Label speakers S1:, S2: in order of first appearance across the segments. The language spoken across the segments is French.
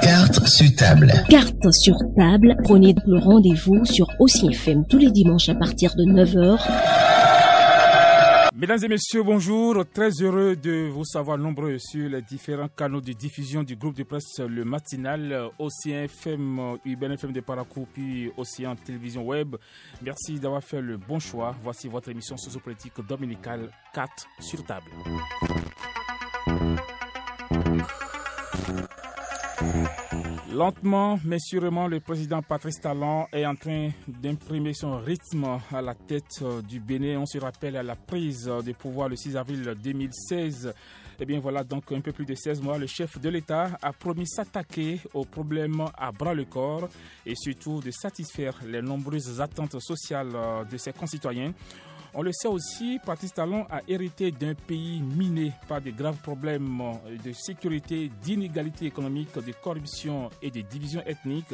S1: Carte sur table.
S2: Carte sur table. Prenez le rendez-vous sur Aussi FM tous les dimanches à partir de 9h.
S3: Mesdames et messieurs, bonjour. Très heureux de vous savoir nombreux sur les différents canaux de diffusion du groupe de presse Le Matinal, Océan FM, UBN FM de Parakou, puis Océan Télévision Web. Merci d'avoir fait le bon choix. Voici votre émission sociopolitique dominicale 4 sur table. Lentement mais sûrement, le président Patrice Talon est en train d'imprimer son rythme à la tête du Bénin. On se rappelle à la prise de pouvoir le 6 avril 2016. Eh bien voilà, donc un peu plus de 16 mois, le chef de l'État a promis s'attaquer aux problèmes à bras-le-corps et surtout de satisfaire les nombreuses attentes sociales de ses concitoyens. On le sait aussi, Patrice Talon a hérité d'un pays miné par de graves problèmes de sécurité, d'inégalité économique, de corruption et de division ethnique.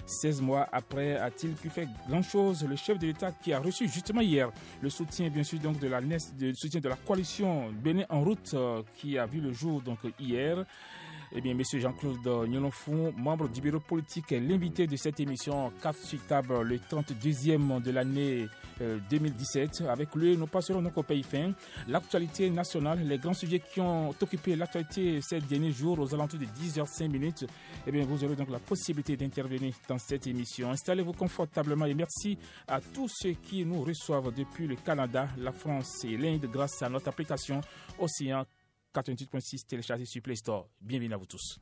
S3: 16 mois après, a-t-il pu faire grand-chose? Le chef de l'État qui a reçu justement hier le soutien, bien sûr, donc soutien de la coalition Bénin en route qui a vu le jour donc hier. Eh bien, M. Jean-Claude Nyonofou, membre du bureau politique, est l'invité de cette émission 4 sur table, le 32e de l'année 2017. Avec lui, nous passerons donc au pays fin. L'actualité nationale, les grands sujets qui ont occupé l'actualité ces derniers jours aux alentours de 10h05. Eh bien, vous aurez donc la possibilité d'intervenir dans cette émission. Installez-vous confortablement et merci à tous ceux qui nous reçoivent depuis le Canada, la France et l'Inde grâce à notre application Océan 88.6 téléchargé sur Play Store. Bienvenue à vous tous.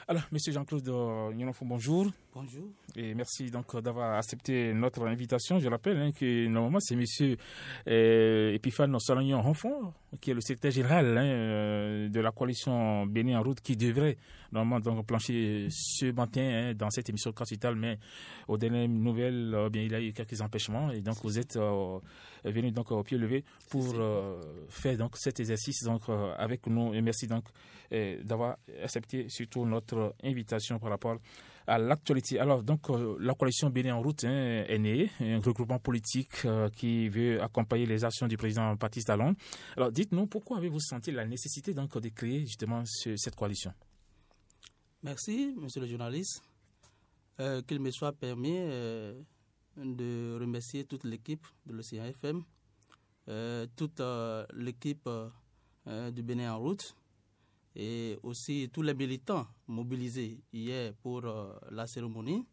S3: Alors, Monsieur Jean-Claude Nyonofou, bonjour.
S4: Bonjour.
S3: Et merci donc d'avoir accepté notre invitation. Je rappelle que normalement c'est Monsieur Epiphane Solagnon Ronfort, qui est le secrétaire général de la coalition Bénin en route, qui devrait normalement donc plancher ce matin dans cette émission capitale, mais aux dernières nouvelles, bien il a eu quelques empêchements et donc vous êtes venu donc au pied levé pour faire donc cet exercice donc avec nous et merci donc d'avoir accepté surtout notre invitation par rapport à l'actualité. Alors, donc, la coalition Bénin en route est née, un regroupement politique qui veut accompagner les actions du président Patrice Talon. Alors, dites-nous, pourquoi avez-vous senti la nécessité donc de créer justement cette coalition?
S4: Merci, monsieur le journaliste. Qu'il me soit permis de remercier toute l'équipe de l'Océan FM, toute l'équipe du Bénin en route, et aussi tous les militants mobilisés hier pour la cérémonie.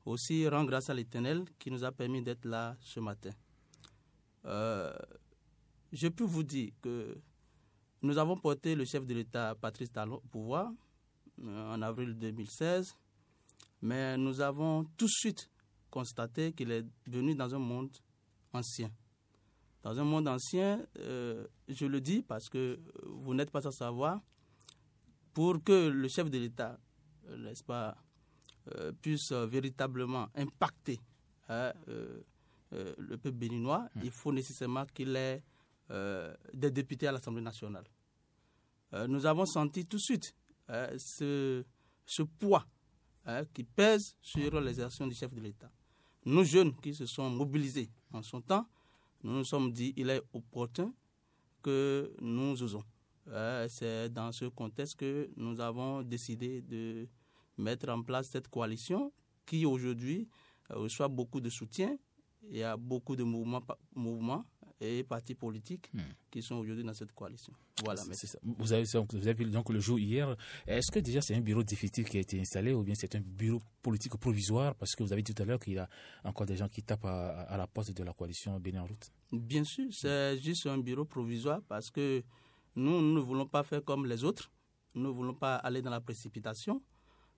S4: Aussi, rendre grâce à l'Éternel qui nous a permis d'être là ce matin. Je peux vous dire que nous avons porté le chef de l'État, Patrice Talon, au pouvoir en avril 2016, mais nous avons tout de suite constaté qu'il est venu dans un monde ancien. Dans un monde ancien, je le dis parce que vous n'êtes pas sans savoir, pour que le chef de l'État, n'est-ce pas, puisse véritablement impacter le peuple béninois, il faut nécessairement qu'il ait des députés à l'Assemblée nationale. Nous avons senti tout de suite ce poids qui pèse sur les actions du chef de l'État. Nous, jeunes qui se sont mobilisés en son temps, nous nous sommes dit qu'il est opportun que nous osons. C'est dans ce contexte que nous avons décidé de mettre en place cette coalition qui aujourd'hui reçoit beaucoup de soutien. Il y a beaucoup de mouvements et partis politiques qui sont aujourd'hui dans cette coalition. Voilà, merci.
S3: Ça. Vous avez vu donc le jour hier. Est-ce que déjà c'est un bureau définitif qui a été installé ou bien c'est un bureau politique provisoire? Parce que vous avez dit tout à l'heure qu'il y a encore des gens qui tapent à la porte de la coalition Bénin en route.
S4: Bien sûr, c'est juste un bureau provisoire parce que nous ne voulons pas faire comme les autres. Nous ne voulons pas aller dans la précipitation.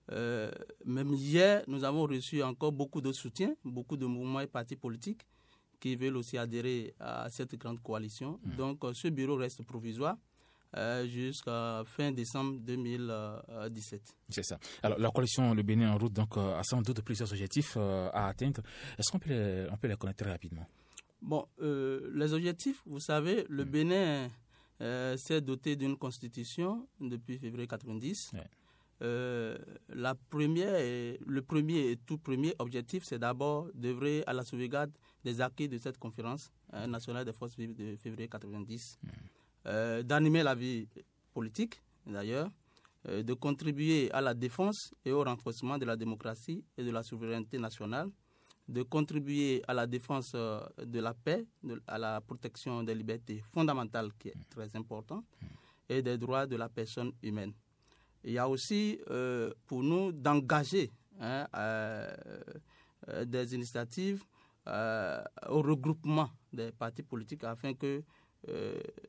S4: Même hier, nous avons reçu encore beaucoup de soutien, beaucoup de mouvements et partis politiques qui veulent aussi adhérer à cette grande coalition. Donc, ce bureau reste provisoire jusqu'à fin décembre 2017.
S3: C'est ça. Alors, la coalition Le Bénin en route donc, a sans doute plusieurs objectifs à atteindre. Est-ce qu'on peut les connaître rapidement?
S4: Bon, les objectifs, vous savez, le Bénin s'est doté d'une constitution depuis février 1990. le premier et tout premier objectif, c'est d'abord d'œuvrer à la sauvegarde des acquis de cette conférence nationale des forces vives de février 90, d'animer la vie politique, d'ailleurs, de contribuer à la défense et au renforcement de la démocratie et de la souveraineté nationale, de contribuer à la défense de la paix, à la protection des libertés fondamentales, qui est très important, et des droits de la personne humaine. Il y a aussi pour nous d'engager des initiatives au regroupement des partis politiques afin que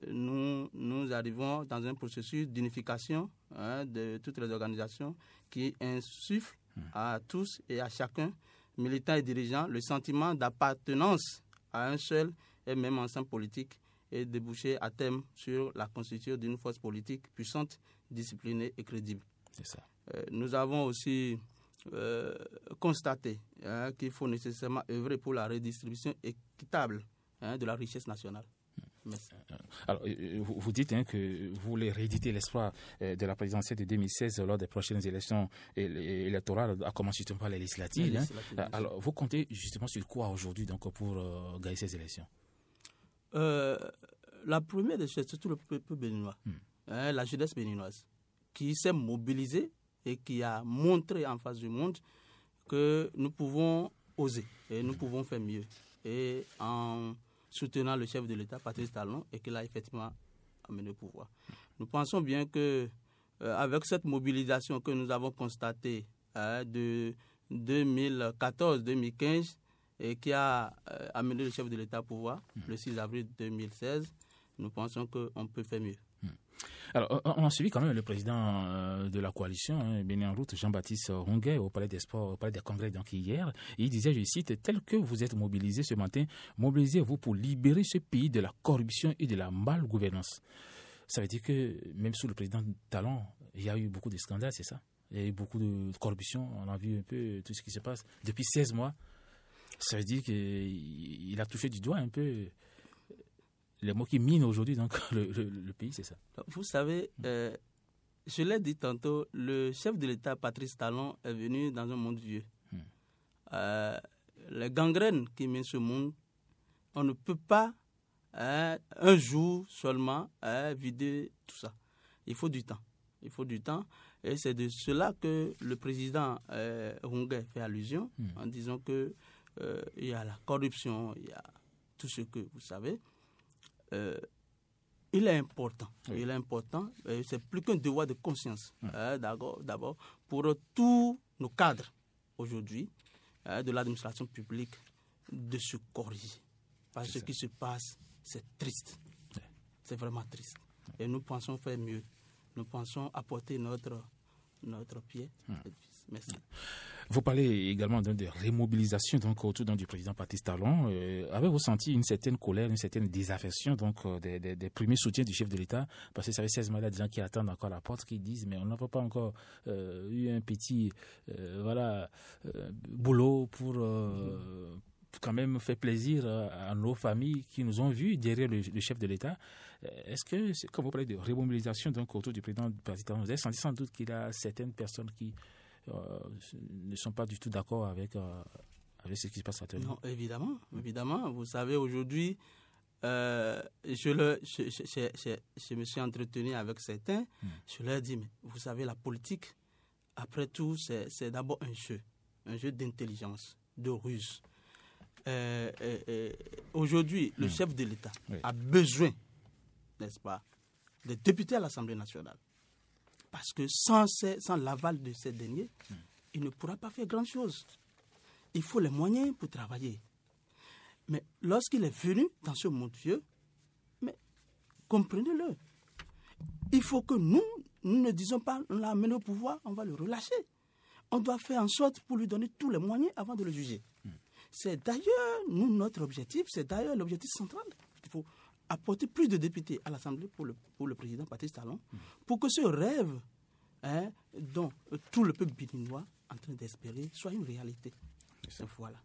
S4: nous arrivons dans un processus d'unification de toutes les organisations qui insuffle à tous et à chacun, militants et dirigeants, le sentiment d'appartenance à un seul et même ensemble politique et déboucher à terme sur la constitution d'une force politique puissante, disciplinée et crédible.
S3: C'est ça.
S4: Nous avons aussi constaté qu'il faut nécessairement œuvrer pour la redistribution équitable de la richesse nationale. Merci.
S3: Alors, vous dites que vous voulez rééditer l'espoir de la présidentielle de 2016 lors des prochaines élections électorales, à commencer justement par les législatives. Alors, vous comptez justement sur quoi aujourd'hui donc, pour gagner ces élections?
S4: La première des choses, c'est tout le peuple béninois, la jeunesse béninoise, qui s'est mobilisée et qui a montré en face du monde que nous pouvons oser et nous pouvons faire mieux. Et en soutenant le chef de l'État, Patrice Talon, et qu'il a effectivement amené au pouvoir. Nous pensons bien que avec cette mobilisation que nous avons constatée de 2014-2015 et qui a amené le chef de l'État au pouvoir le 6 avril 2016, nous pensons qu'on peut faire mieux.
S3: Alors, on a suivi quand même le président de la coalition, Bénin en route, Jean-Baptiste Ronguet, au Palais des Sports, au Palais des Congrès, donc hier. Il disait, je cite, tel que vous êtes mobilisés ce matin, mobilisez-vous pour libérer ce pays de la corruption et de la malgouvernance. Ça veut dire que même sous le président Talon, il y a eu beaucoup de scandales, c'est ça? Il y a eu beaucoup de corruption, on a vu un peu tout ce qui se passe depuis 16 mois. Ça veut dire qu'il a touché du doigt un peu les mots qui minent aujourd'hui donc le pays, c'est ça.
S4: Vous savez, je l'ai dit tantôt, le chef de l'État, Patrice Talon, est venu dans un monde vieux. Les gangrènes qui minent ce monde, on ne peut pas un jour seulement vider tout ça. Il faut du temps. Il faut du temps. Et c'est de cela que le président Ronguet fait allusion en disant que il y a la corruption, il y a tout ce que vous savez. Il est important. Oui. Il est important. C'est plus qu'un devoir de conscience. D'abord, pour tous nos cadres aujourd'hui de l'administration publique, de se corriger. Parce que ce qui se passe, c'est triste. Oui. C'est vraiment triste. Et nous pensons faire mieux. Nous pensons apporter notre pied. Merci.
S3: Vous parlez également de remobilisation donc, autour du président Patrice Talon. Avez-vous senti une certaine colère, une certaine désaffection donc, des premiers soutiens du chef de l'État? Parce que ça fait 16 mois, il y a des gens qui attendent encore à la porte, qui disent mais on n'a pas encore eu un petit boulot pour quand même faire plaisir à nos familles qui nous ont vus derrière le chef de l'État. Est-ce que, quand vous parlez de remobilisation donc, autour du président Patrice Talon, vous avez senti sans doute qu'il y a certaines personnes qui ne sont pas du tout d'accord avec ce qui se passe actuellement?
S4: Non, évidemment. Vous savez, aujourd'hui, je me suis entretenu avec certains. Je leur ai dit, mais vous savez, la politique, après tout, c'est d'abord un jeu d'intelligence, de ruse. Aujourd'hui, le chef de l'État a besoin, n'est-ce pas, des députés à l'Assemblée nationale. Parce que sans l'aval de ces derniers, il ne pourra pas faire grand-chose. Il faut les moyens pour travailler. Mais lorsqu'il est venu dans ce monde vieux, mais comprenez-le. Il faut que nous ne disons pas, on l'a amené au pouvoir, on va le relâcher. On doit faire en sorte pour lui donner tous les moyens avant de le juger. C'est d'ailleurs, notre objectif, c'est d'ailleurs l'objectif central. Il faut apporter plus de députés à l'Assemblée pour le président Patrice Talon, pour que ce rêve dont tout le peuple béninois est en train d'espérer soit une réalité. Voilà.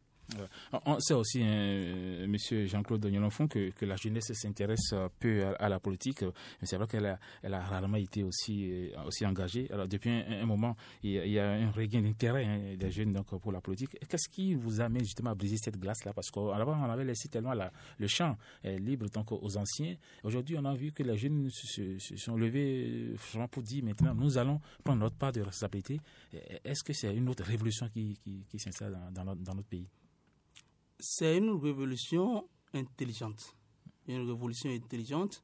S3: On sait aussi, M. Jean-Claude Nyolonfon, que la jeunesse s'intéresse peu à la politique. Mais c'est vrai qu'elle a rarement été aussi engagée. Alors, depuis un moment, il y a un regain d'intérêt des jeunes donc, pour la politique. Qu'est-ce qui vous amène justement à briser cette glace-là? Parce qu'avant, on avait laissé tellement le champ libre donc, aux anciens. Aujourd'hui, on a vu que les jeunes se sont levés pour dire maintenant, nous allons prendre notre part de responsabilité. Est-ce que c'est une autre révolution qui s'installe dans notre pays?
S4: C'est une révolution intelligente. Une révolution intelligente.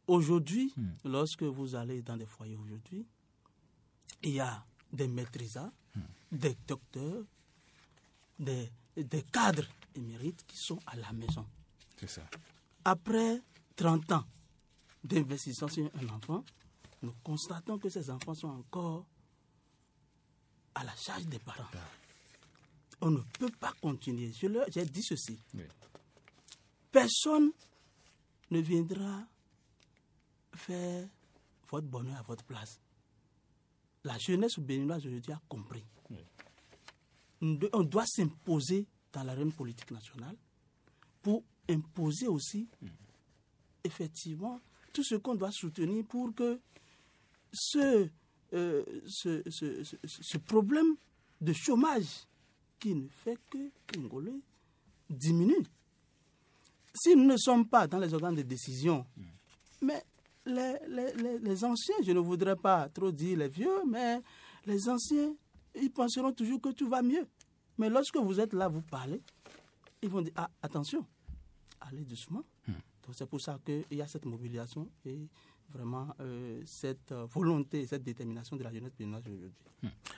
S4: Aujourd'hui, lorsque vous allez dans des foyers aujourd'hui, il y a des maîtrisards, des docteurs, des cadres émérites qui sont à la maison.
S3: C'est ça.
S4: Après 30 ans d'investissement sur un enfant, nous constatons que ces enfants sont encore à la charge des parents. On ne peut pas continuer. J'ai dit ceci. Oui. Personne ne viendra faire votre bonheur à votre place. La jeunesse béninoise aujourd'hui a compris. Oui. On doit s'imposer dans l'arène politique nationale pour imposer aussi, effectivement, tout ce qu'on doit soutenir pour que ce problème de chômage qui ne fait que gringoler diminue. Si nous ne sommes pas dans les organes de décision, mais les anciens, je ne voudrais pas trop dire les vieux, mais les anciens, ils penseront toujours que tout va mieux. Mais lorsque vous êtes là, vous parlez, ils vont dire, attention, allez doucement. Donc c'est pour ça qu'il y a cette mobilisation et vraiment cette volonté, cette détermination de la jeunesse béninoise aujourd'hui.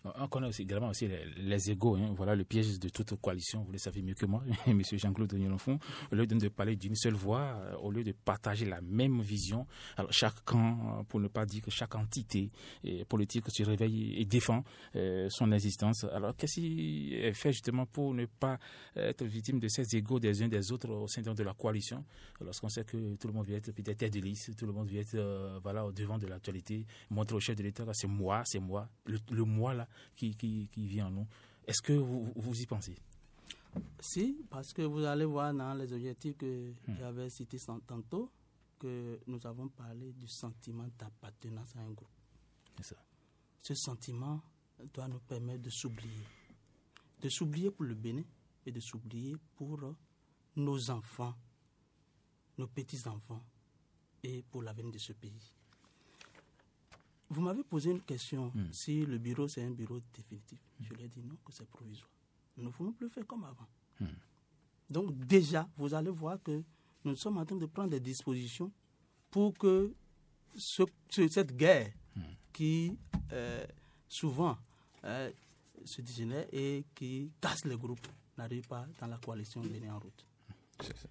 S3: On connaît aussi, également aussi les égos. Voilà le piège de toute coalition. Vous le savez mieux que moi, M. Jean-Claude Nyolonfon. Au lieu de parler d'une seule voix, au lieu de partager la même vision, alors chaque camp, pour ne pas dire que chaque entité politique se réveille et défend son existence. Alors qu'est-ce qui est fait justement pour ne pas être victime de ces égos des uns des autres au sein de la coalition, lorsqu'on sait que tout le monde vient être peut-être tête de liste, tout le monde vient être au devant de l'actualité, montrer au chef de l'État, c'est moi, le moi là qui vient en nous. Est-ce que vous y pensez?
S4: Si, parce que vous allez voir dans les objectifs que j'avais cités tantôt, que nous avons parlé du sentiment d'appartenance à un groupe.
S3: C'est ça.
S4: Ce sentiment doit nous permettre de s'oublier pour le Bénin et de s'oublier pour nos enfants, nos petits-enfants et pour l'avenir de ce pays. Vous m'avez posé une question, si le bureau c'est un bureau définitif. Je lui ai dit non, que c'est provisoire. Nous ne pouvons plus faire comme avant. Donc déjà, vous allez voir que nous sommes en train de prendre des dispositions pour que cette guerre qui souvent se dégénère et qui casse les groupes n'arrive pas dans la coalition Bénin en route.
S3: C'est ça.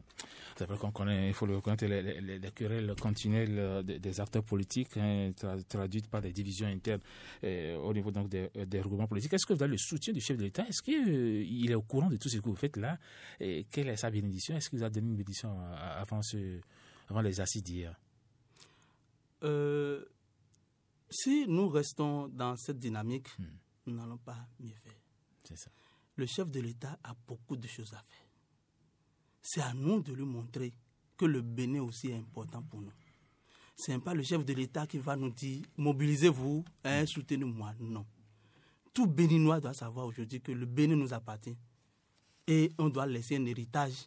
S3: C'est vrai qu'on connaît, il faut le reconnaître, les querelles continuelles des acteurs politiques, traduites par des divisions internes au niveau donc des regroupements politiques. Est-ce que vous avez le soutien du chef de l'État? Est-ce qu'il est au courant de tout ce que vous faites là? Et quelle est sa bénédiction? Est-ce qu'il vous a donné une bénédiction avant les assises d'hier?
S4: Si nous restons dans cette dynamique, nous n'allons pas mieux faire.
S3: C'est ça.
S4: Le chef de l'État a beaucoup de choses à faire. C'est à nous de lui montrer que le Bénin aussi est important pour nous. Ce n'est pas le chef de l'État qui va nous dire « mobilisez-vous, soutenez-moi ». Non. Tout Béninois doit savoir aujourd'hui que le Bénin nous appartient et on doit laisser un héritage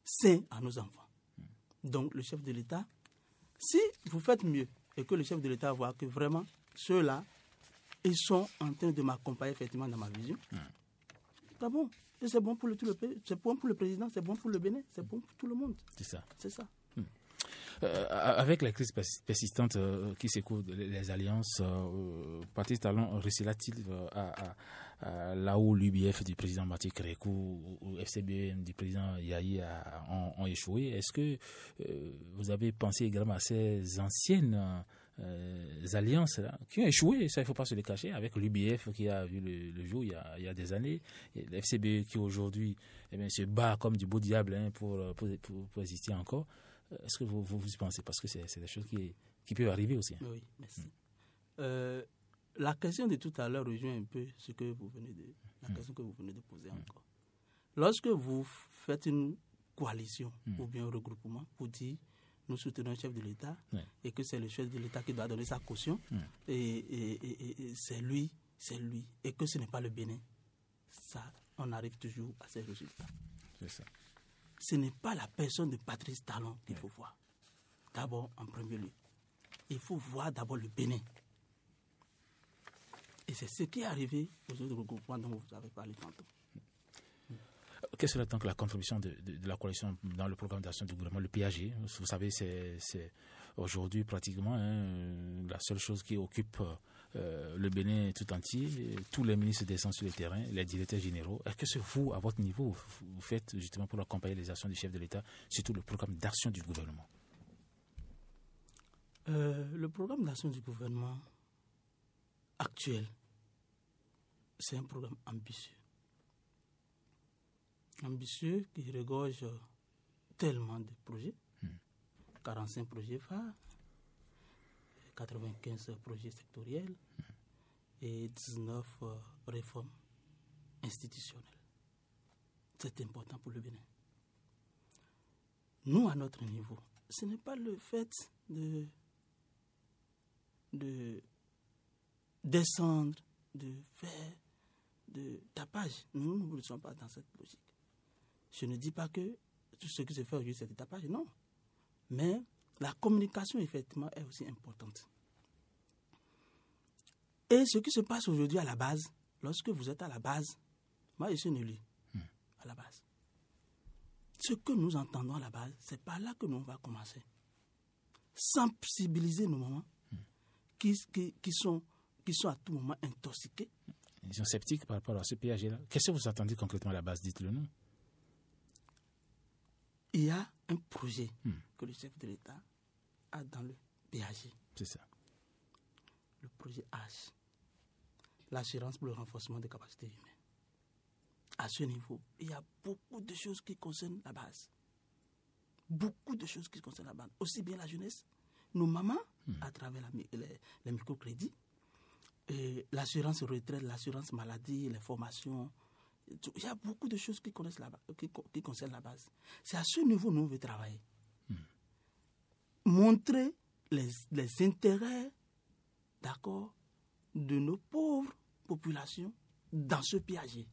S4: sain à nos enfants. Donc le chef de l'État, si vous faites mieux et que le chef de l'État voit que vraiment ceux-là, ils sont en train de m'accompagner effectivement dans ma vision, c'est bon. Et c'est bon pour c'est bon pour le président, c'est bon pour le Bénin, c'est bon pour tout le monde.
S3: C'est ça.
S4: C'est ça.
S3: Avec la crise persistante qui s'écoule, les alliances, Patrice Talon récila-t-il là où l'UBF du président Mathieu Kérékou ou FCBN du président Yahi ont échoué? Est-ce que vous avez pensé également à ces anciennes alliances là, qui ont échoué, ça il ne faut pas se le cacher, avec l'UBF qui a vu le jour il y a des années, et l'FCB qui aujourd'hui se bat comme du beau diable pour exister encore? Est-ce que vous y pensez? Parce que c'est des choses qui peuvent arriver aussi.
S4: Oui, merci. la question de tout à l'heure rejoint un peu ce que vous venez de, la question que vous venez de poser encore. Lorsque vous faites une coalition ou bien un regroupement pour dire nous soutenons un chef de l'État et que c'est le chef de l'État qui doit donner sa caution et c'est lui, et que ce n'est pas le Bénin, ça, on arrive toujours à ces résultats.
S3: C'est ça.
S4: Ce n'est pas la personne de Patrice Talon qu'il faut voir. D'abord, en premier lieu, il faut voir d'abord le Bénin. Et c'est ce qui est arrivé aux autres regroupements dont vous avez parlé tantôt.
S3: Quelle serait donc la contribution de la coalition dans le programme d'action du gouvernement, le PAG? Vous savez, c'est aujourd'hui pratiquement la seule chose qui occupe le Bénin tout entier. Tous les ministres descendent sur le terrain, les directeurs généraux. Qu'est-ce que vous, à votre niveau, vous faites justement pour accompagner les actions du chef de l'État, surtout le programme d'action du gouvernement?
S4: Le programme d'action du gouvernement actuel, c'est un programme ambitieux. Ambitieux qui regorge tellement de projets, 45 projets phares, 95 projets sectoriels et 19 réformes institutionnelles. C'est important pour le Bénin. Nous, à notre niveau, ce n'est pas le fait de descendre, de faire de tapage. Nous ne sommes pas dans cette logique. Je ne dis pas que tout ce qui se fait aujourd'hui, c'est du tapage, non. Mais la communication, effectivement, est aussi importante. Et ce qui se passe aujourd'hui à la base, lorsque vous êtes à la base, moi, je suis un élu à la base. Ce que nous entendons à la base, c'est par là que nous on va commencer. Sensibiliser nos mamans qui sont à tout moment intoxiqués.
S3: Ils sont sceptiques par rapport à ce PAG-là. Qu'est-ce que vous attendez concrètement à la base? Dites-le nous.
S4: Il y a un projet que le chef de l'État a dans le PAG.
S3: C'est ça.
S4: Le projet H. L'assurance pour le renforcement des capacités humaines. À ce niveau, il y a beaucoup de choses qui concernent la base. Beaucoup de choses qui concernent la base. Aussi bien la jeunesse, nos mamans, à travers les microcrédits, l'assurance retraite, l'assurance maladie, les formations. Il y a beaucoup de choses qui concernent la base. C'est à ce niveau que nous devons travailler. Montrer les intérêts, d'accord, de nos pauvres populations dans ce PAG.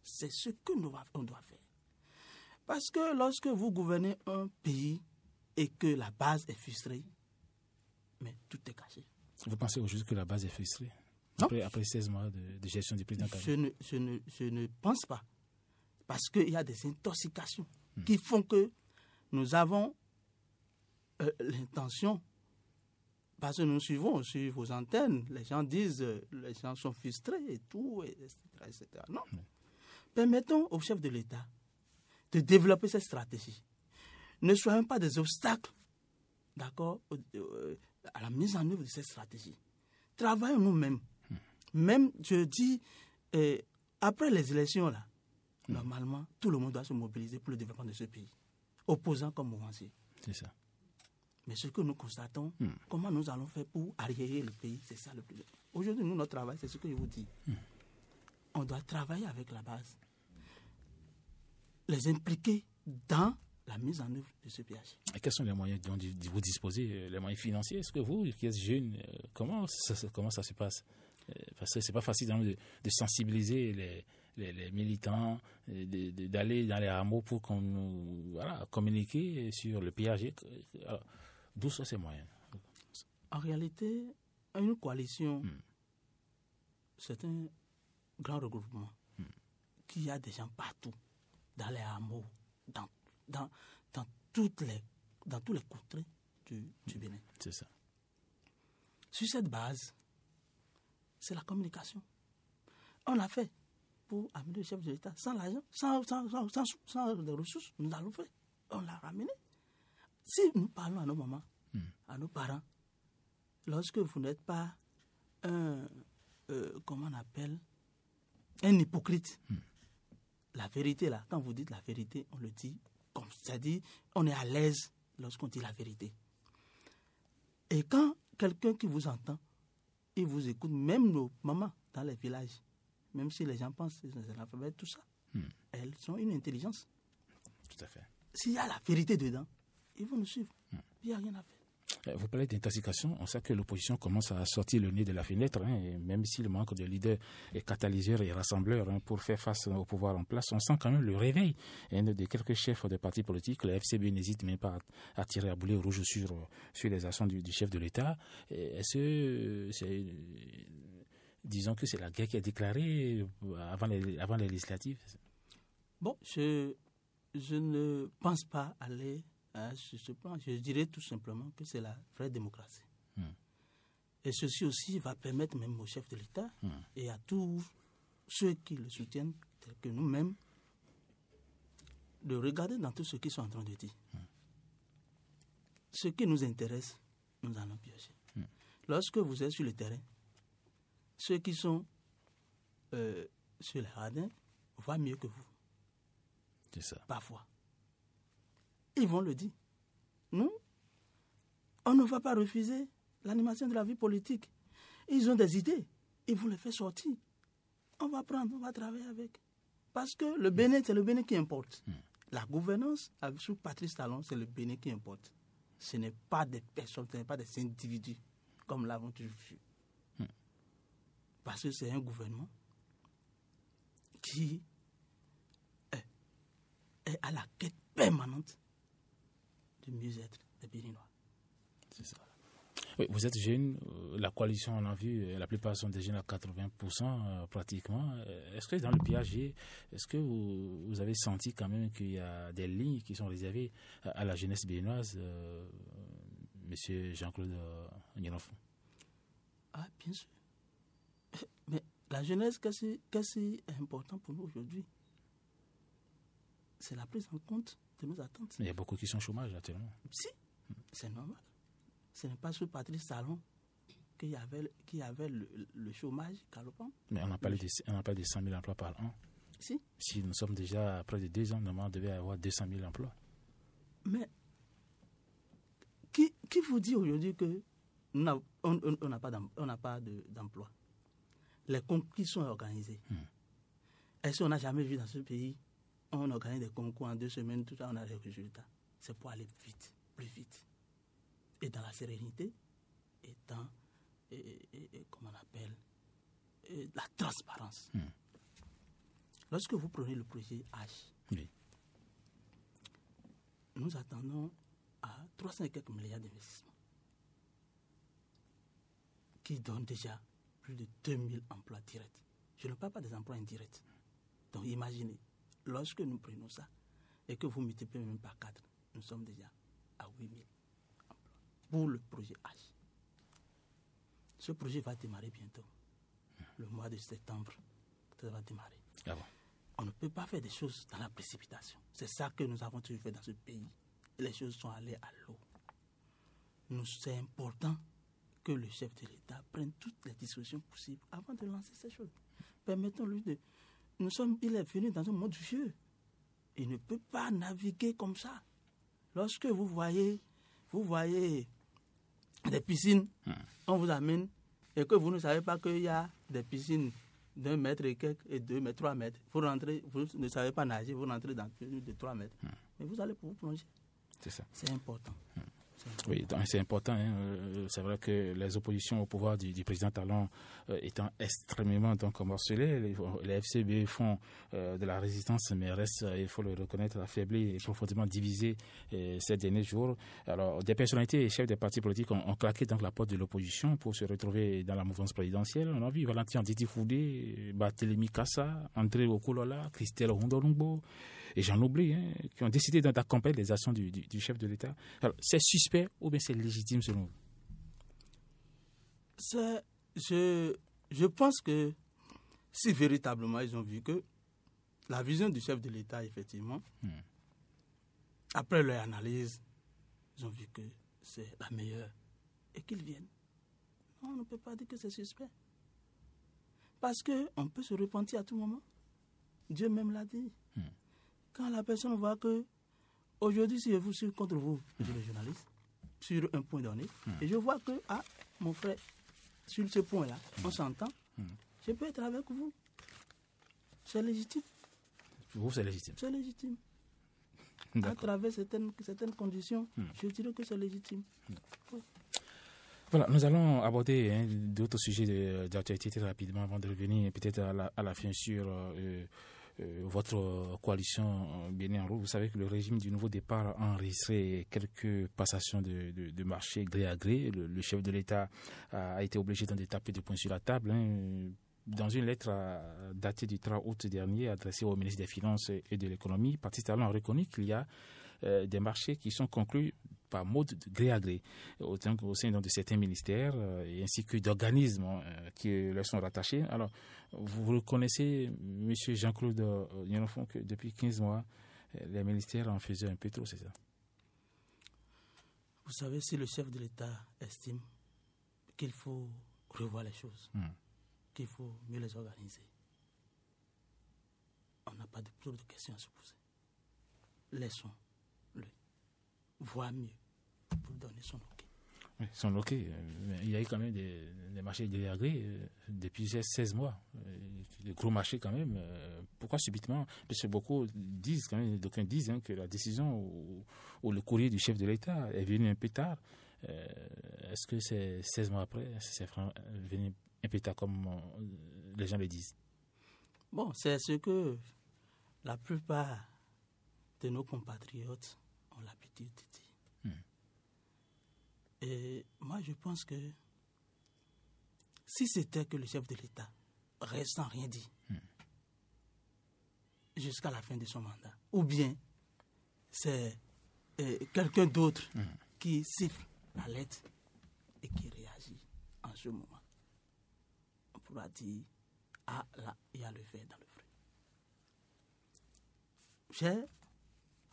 S4: C'est ce que on doit faire. Parce que lorsque vous gouvernez un pays et que la base est frustrée, mais tout est caché.
S3: Vous pensez aujourd'hui que la base est frustrée après 16 mois de gestion du président Talon?
S4: Je ne pense pas. Parce qu'il y a des intoxications qui font que nous avons l'intention, parce que nous suivons sur vos antennes, les gens disent, les gens sont frustrés et tout, etc. Non. Permettons au chef de l'État de développer cette stratégie. Ne soyons pas des obstacles, d'accord, à la mise en œuvre de cette stratégie. Travaillons nous-mêmes. Même, je dis, après les élections, là, normalement, tout le monde doit se mobiliser pour le développement de ce pays, opposants comme mouvanciers.
S3: C'est ça.
S4: Mais ce que nous constatons, comment nous allons faire pour arriérer le pays, c'est ça le plus important. Aujourd'hui, nous, notre travail, c'est ce que je vous dis. On doit travailler avec la base, les impliquer dans la mise en œuvre de ce PAG.
S3: Et quels sont les moyens dont vous disposez, les moyens financiers? Est-ce que vous, qui êtes jeune, comment ça se passe? Parce que ce n'est pas facile de sensibiliser les militants, d'aller dans les hameaux pour communiquer sur le PAG. Alors, d'où sont ces moyens?
S4: En réalité, une coalition, c'est un grand regroupement qui a des gens partout, dans les hameaux, dans tous les contrées du Bénin.
S3: C'est ça.
S4: Sur cette base, c'est la communication. On l'a fait pour amener le chef de l'État sans l'argent, sans les ressources. Nous allons faire. On l'a ramené. Si nous parlons à nos mamans, à nos parents, lorsque vous n'êtes pas comment on appelle, un hypocrite, la vérité là, quand vous dites la vérité, on le dit comme c'est-à-dire, on est à l'aise lorsqu'on dit la vérité. Et quand quelqu'un qui vous entend, ils vous écoutent, même nos mamans dans les villages. Même si les gens pensent que c'est l'alphabet, tout ça. Elles ont une intelligence.
S3: Tout à fait.
S4: S'il y a la vérité dedans, ils vont nous suivre. Il n'y a rien à faire.
S3: Vous parlez d'intoxication, on sait que l'opposition commence à sortir le nez de la fenêtre, et même si le manque de leaders est catalyseur et rassembleur pour faire face au pouvoir en place, on sent quand même le réveil de quelques chefs de partis politiques. Le FCB n'hésite même pas à tirer à boulet rouge sur les actions du chef de l'État. Est-ce que disons que c'est la guerre qui est déclarée avant les législatives?
S4: Bon, je ne pense pas aller... Je dirais tout simplement que c'est la vraie démocratie. Et ceci aussi va permettre même au chef de l'État et à tous ceux qui le soutiennent, tels que nous-mêmes, de regarder dans tout ce qu'ils sont en train de dire. Ce qui nous intéresse, nous allons piocher. Lorsque vous êtes sur le terrain, ceux qui sont sur les radins voient mieux que vous.
S3: C'est ça.
S4: Parfois. Ils vont le dire. Nous, on ne va pas refuser l'animation de la vie politique. Ils ont des idées. Ils vont les faire sortir. On va prendre, on va travailler avec. Parce que le Bénin, c'est le Bénin qui importe. La gouvernance, sous Patrice Talon, c'est le Bénin qui importe. Ce n'est pas des personnes, ce n'est pas des individus, comme l'avons toujours vu. Parce que c'est un gouvernement qui est à la quête permanente de mieux-être des Béninois.
S3: C'est ça. Oui, vous êtes jeune, la coalition, on a vu, la plupart sont des jeunes à 80% pratiquement. Est-ce que dans le PAG, est-ce que vous avez senti quand même qu'il y a des lignes qui sont réservées à la jeunesse béninoise, monsieur Jean-Claude Nyenofou?
S4: Ah, bien sûr. Mais la jeunesse, qu'est-ce qui est important pour nous aujourd'hui? C'est la prise en compte de nos attentes.
S3: Mais il y a beaucoup qui sont au chômage actuellement.
S4: Si, c'est normal. Ce n'est pas sous Patrice Talon qu'il y avait le chômage galopant.
S3: Mais on a parlé de 100 000 emplois par an. Si nous sommes déjà à près de 2 ans, normalement, on devait avoir 200 000 emplois.
S4: Mais qui vous dit aujourd'hui que on n'a pas d'emploi? Les concours qui sont organisés. Est-ce qu'on n'a jamais vu dans ce pays, on organise des concours en 2 semaines, tout ça, on a des résultats? C'est pour aller vite, plus vite. Et dans la sérénité, et dans, comment on appelle, la transparence. Lorsque vous prenez le projet H, nous attendons à 300 et quelques milliards d'investissements qui donnent déjà plus de 2000 emplois directs. Je ne parle pas des emplois indirects. Donc imaginez, lorsque nous prenons ça et que vous multipliez même par 4, nous sommes déjà à 8000 emplois pour le projet H. Ce projet va démarrer bientôt. Le mois de septembre, ça va démarrer.
S3: Ah bon.
S4: On ne peut pas faire des choses dans la précipitation. C'est ça que nous avons toujours fait dans ce pays. Les choses sont allées à l'eau. C'est important que le chef de l'État prenne toutes les discussions possibles avant de lancer ces choses. Permettons-lui de... Il est venu dans un monde vieux. Il ne peut pas naviguer comme ça. Lorsque vous voyez des piscines, on vous amène, et que vous ne savez pas qu'il y a des piscines d'1 mètre et quelques, et 2 mètres, 3 mètres. Vous rentrez, vous ne savez pas nager, vous rentrez dans une de 3 mètres. Mais vous allez pouvoir plonger.
S3: C'est ça.
S4: C'est important.
S3: Oui, c'est important. C'est vrai que les oppositions au pouvoir du président Talon étant extrêmement morcelées, les FCB font de la résistance, mais restent, il faut le reconnaître, affaiblis et profondément divisés ces derniers jours. Alors, des personnalités et chefs des partis politiques ont claqué donc la porte de l'opposition pour se retrouver dans la mouvance présidentielle. On a vu Valentin Didi Foudé, Barthélémy Kassa, André Okolola, Christelle Rondolongbo et j'en oublie, qui ont décidé d'accompagner les actions du chef de l'État. Alors, c'est suspect ou bien c'est légitime selon vous?
S4: Je pense que si véritablement ils ont vu que la vision du chef de l'État, effectivement, après leur analyse, ils ont vu que c'est la meilleure et qu'ils viennent. Non, on ne peut pas dire que c'est suspect. Parce qu'on peut se repentir à tout moment. Dieu même l'a dit. Quand la personne voit que aujourd'hui, si je vous suis contre vous, je suis le journaliste, sur un point donné, et je vois que, mon frère, sur ce point-là, on s'entend, je peux être avec vous. C'est légitime.
S3: Pour vous, c'est légitime.
S4: C'est légitime. À travers certaines conditions, je dirais que c'est légitime. Oui.
S3: Voilà, nous allons aborder d'autres sujets d'actualité très rapidement avant de revenir peut-être à la fin sur votre coalition Bénin en route. Vous savez que le régime du nouveau départ a enregistré quelques passations de marché gré à gré. Le chef de l'État a été obligé de taper des points sur la table. Dans une lettre datée du 3 août dernier adressée au ministre des Finances et de l'Économie, Patrice Talon a reconnu qu'il y a des marchés qui sont conclus par mode de gré à gré au sein de certains ministères ainsi que d'organismes qui leur sont rattachés. Alors, vous reconnaissez, M. Jean-Claude Yenofon, que depuis 15 mois, les ministères en faisaient un peu trop, c'est ça?
S4: Vous savez, si le chef de l'État estime qu'il faut revoir les choses, qu'il faut mieux les organiser, on n'a pas de questions à se poser. Laissons-le voir mieux pour donner son OK.
S3: Oui, son OK. Il y a eu quand même des marchés gré depuis 16 mois. Des gros marchés quand même. Pourquoi subitement? Parce que beaucoup disent, quand même, d'aucuns disent que la décision ou le courrier du chef de l'État est venu un peu tard. Est-ce que c'est 16 mois après, c'est venu un peu tard comme les gens le disent?
S4: Bon, c'est ce que la plupart de nos compatriotes ont l'habitude de dire. Et moi, je pense que si c'était que le chef de l'État reste sans rien dire jusqu'à la fin de son mandat, ou bien c'est quelqu'un d'autre qui siffle la lettre et qui réagit en ce moment, on pourra dire, ah là, il y a le fer dans le frais.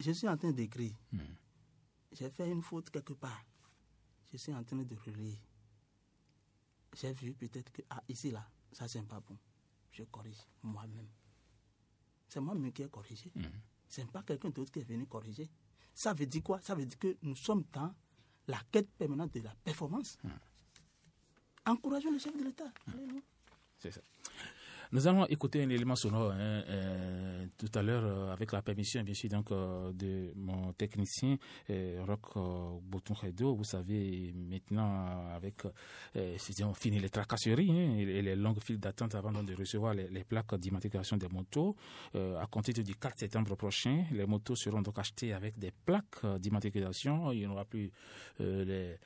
S4: Je suis en train d'écrire. J'ai fait une faute quelque part. Je suis en train de relire. J'ai vu peut-être que, ici, là, ça, c'est pas bon. Je corrige moi-même. C'est moi-même qui ai corrigé. Ce n'est pas quelqu'un d'autre qui est venu corriger. Ça veut dire quoi? Ça veut dire que nous sommes dans la quête permanente de la performance. Encourageons le chef de l'État. Allez-y.
S3: C'est ça. Nous allons écouter un élément sonore tout à l'heure avec la permission bien sûr donc de mon technicien Roch Bouton-Redo. Vous savez maintenant avec on finit les tracasseries et les longues files d'attente avant de recevoir les plaques d'immatriculation des motos. À compter du 4 septembre prochain, les motos seront donc achetées avec des plaques d'immatriculation. Il n'y aura plus les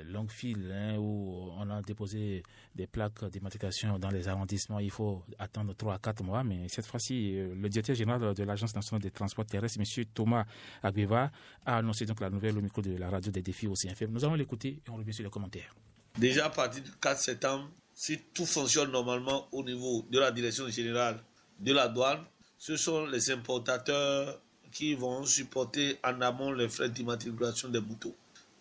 S3: longues files où on a déposé des plaques d'immatriculation dans les arrondissements. Il faut attendre 3 à 4 mois, mais cette fois-ci, le directeur général de l'Agence nationale des transports terrestres, M. Thomas Agbeva, a annoncé donc la nouvelle au micro de la radio des défis OCFM. Nous allons l'écouter et on revient sur les commentaires.
S5: Déjà à partir du 4 septembre, si tout fonctionne normalement au niveau de la direction générale de la douane, ce sont les importateurs qui vont supporter en amont les frais d'immatriculation des motos.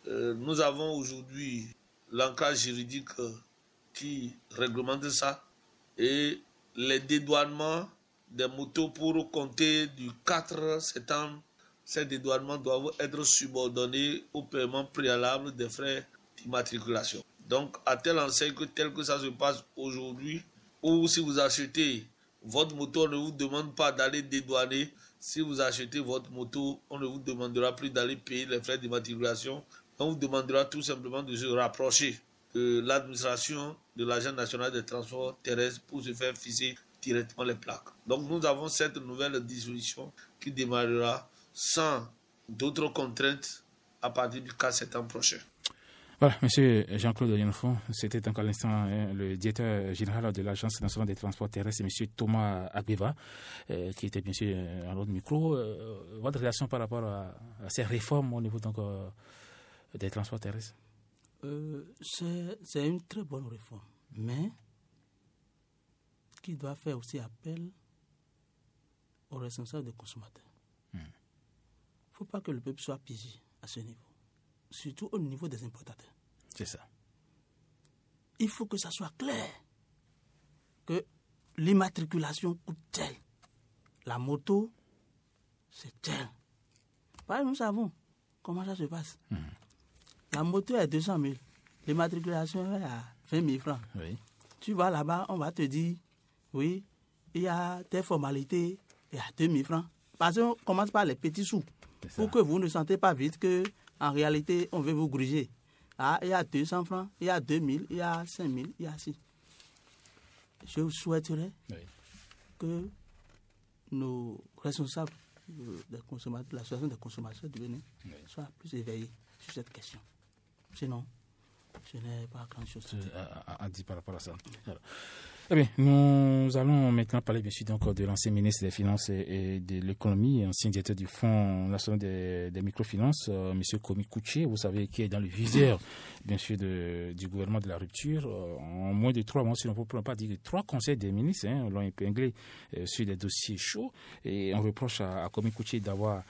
S5: Nous avons aujourd'hui l'ancrage juridique qui réglemente ça et les dédouanements des motos pour compter du 4 septembre, ces dédouanements doivent être subordonnés au paiement préalable des frais d'immatriculation. Donc à telle enseigne que tel que ça se passe aujourd'hui, ou si vous achetez votre moto, on ne vous demande pas d'aller dédouaner. Si vous achetez votre moto, on ne vous demandera plus d'aller payer les frais d'immatriculation. On vous demandera tout simplement de se rapprocher de l'administration de l'Agence nationale des transports terrestres pour se faire fixer directement les plaques. Donc nous avons cette nouvelle disposition qui démarrera sans d'autres contraintes à partir du 4 septembre prochain.
S3: Voilà, Monsieur Jean-Claude Yenofon, c'était donc à l'instant le directeur général de l'Agence nationale des transports terrestres, Monsieur Thomas Agbeva, qui était bien sûr à notre micro. Votre réaction par rapport à ces réformes au niveau donc des transports terrestres?
S4: C'est une très bonne réforme, mais qui doit faire aussi appel aux responsables des consommateurs. Il ne faut pas que le peuple soit piégé à ce niveau, surtout au niveau des importateurs.
S3: C'est ça.
S4: Il faut que ça soit clair que l'immatriculation coûte tel. La moto, c'est tel. Nous savons comment ça se passe. La moto est à 200 000. L'immatriculation est à 20 000 francs.
S3: Oui.
S4: Tu vas là-bas, on va te dire, oui, il y a telle formalité, il y a 2 000 francs. Parce qu'on commence par les petits sous, pour que vous ne sentez pas vite qu'en réalité, on veut vous gruger. Ah, il y a 200 francs, il y a 2 000, il y a 5 000, il y a 6. Je souhaiterais que nos responsables de l'association des consommateurs du Bénin soient plus éveillés sur cette question. Sinon, je n'ai pas grand-chose
S3: à dire par rapport à ça. Alors, eh bien, nous allons maintenant parler bien sûr donc, de l'ancien ministre des Finances et de l'économie, ancien directeur du Fonds national des microfinances, M. Komi Kouché, vous savez, qui est dans le viseur bien sûr du gouvernement de la rupture. En moins de 3 mois, si on ne peut pas dire 3 conseils des ministres l'ont épinglé sur des dossiers chauds, et on reproche à Komi Kouché d'avoir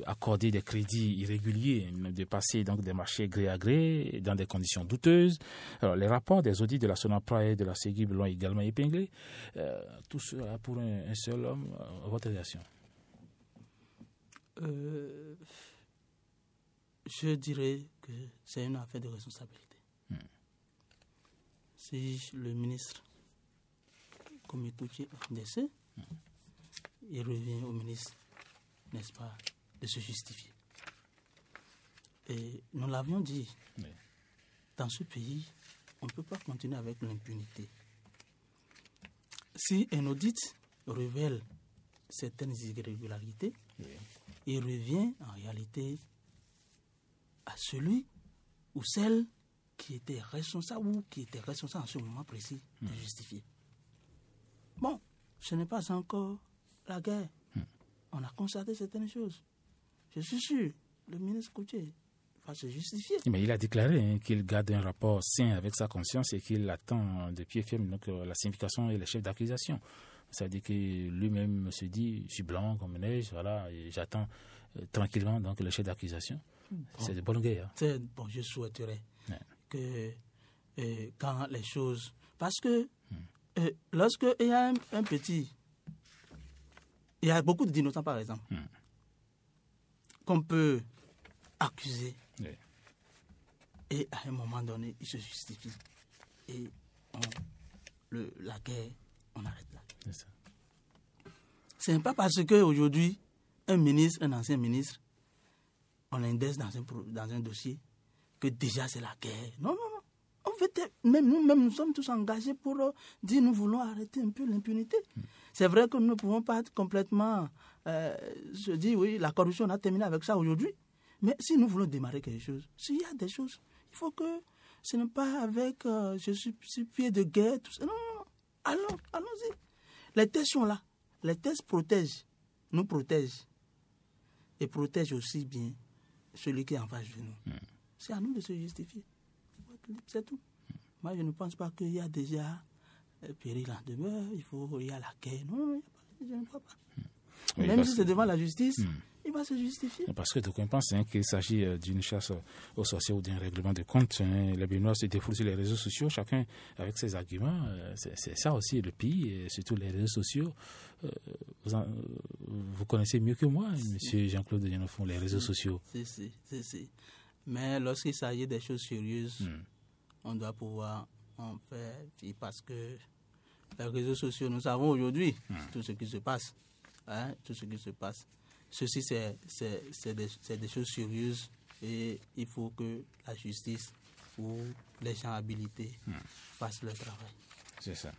S3: accorder des crédits irréguliers, de passer donc des marchés gré à gré dans des conditions douteuses. Alors, les rapports des audits de la Sonapra et de la Ségib l'ont également épinglé. Tout cela pour un seul homme. Votre réaction?
S4: Je dirais que c'est une affaire de responsabilité. Si le ministre Komikuchi décède, il revient au ministre, n'est-ce pas, de se justifier. Et nous l'avions dit, dans ce pays, on ne peut pas continuer avec l'impunité. Si un audit révèle certaines irrégularités, il revient en réalité à celui ou celle qui était responsable ou qui était responsable en ce moment précis de justifier. Bon, ce n'est pas encore la guerre. On a constaté certaines choses. Je suis sûr, le ministre Kouché va se justifier.
S3: Mais il a déclaré qu'il garde un rapport sain avec sa conscience et qu'il attend de pied ferme donc, la signification et les chefs d'accusation. Ça veut dire que lui-même se dit, je suis blanc comme neige, voilà, et j'attends tranquillement donc, le chef d'accusation. Bon, c'est de bonne guerre.
S4: Bon, je souhaiterais que quand les choses... Parce que lorsque il y a un petit... Il y a beaucoup d'innocents, par exemple, qu'on peut accuser. Et à un moment donné, ils se justifient. Et la guerre, on arrête là. Ce n'est pas parce qu'aujourd'hui, un ministre, un ancien ministre, on l'indexe dans un dossier, que déjà c'est la guerre. Non, non, non. En fait, nous sommes tous engagés pour dire nous voulons arrêter un peu l'impunité. C'est vrai que nous ne pouvons pas complètement se dire oui, la corruption, on a terminé avec ça aujourd'hui. Mais si nous voulons démarrer quelque chose, s'il y a des choses, il faut que ce n'est pas avec je suis pied de guerre, tout ça. Non, non, non. Allons-y. Les tests sont là. Les tests protègent, nous protègent. Et protègent aussi bien celui qui est en face de nous. C'est à nous de se justifier. C'est tout. Moi, je ne pense pas qu'il y a déjà péril en demeure, il y a la guerre. Non, je ne crois pas. Oui, même si c'est devant la justice, il va se justifier.
S3: Parce que d'aucuns pensent qu'il s'agit d'une chasse aux sorciers ou d'un règlement de compte. Les Béninois se défoulent sur les réseaux sociaux, chacun avec ses arguments. C'est ça aussi le pays, et surtout les réseaux sociaux. Vous connaissez mieux que moi, M. Jean-Claude Djenofon, les réseaux sociaux.
S4: Si. Mais lorsqu'il s'agit des choses sérieuses, on doit pouvoir en faire, parce que les réseaux sociaux, nous savons aujourd'hui tout ce qui se passe. Tout ce qui se passe. Ceci, c'est des choses sérieuses et il faut que la justice ou les gens habilités fassent leur travail.
S3: C'est ça.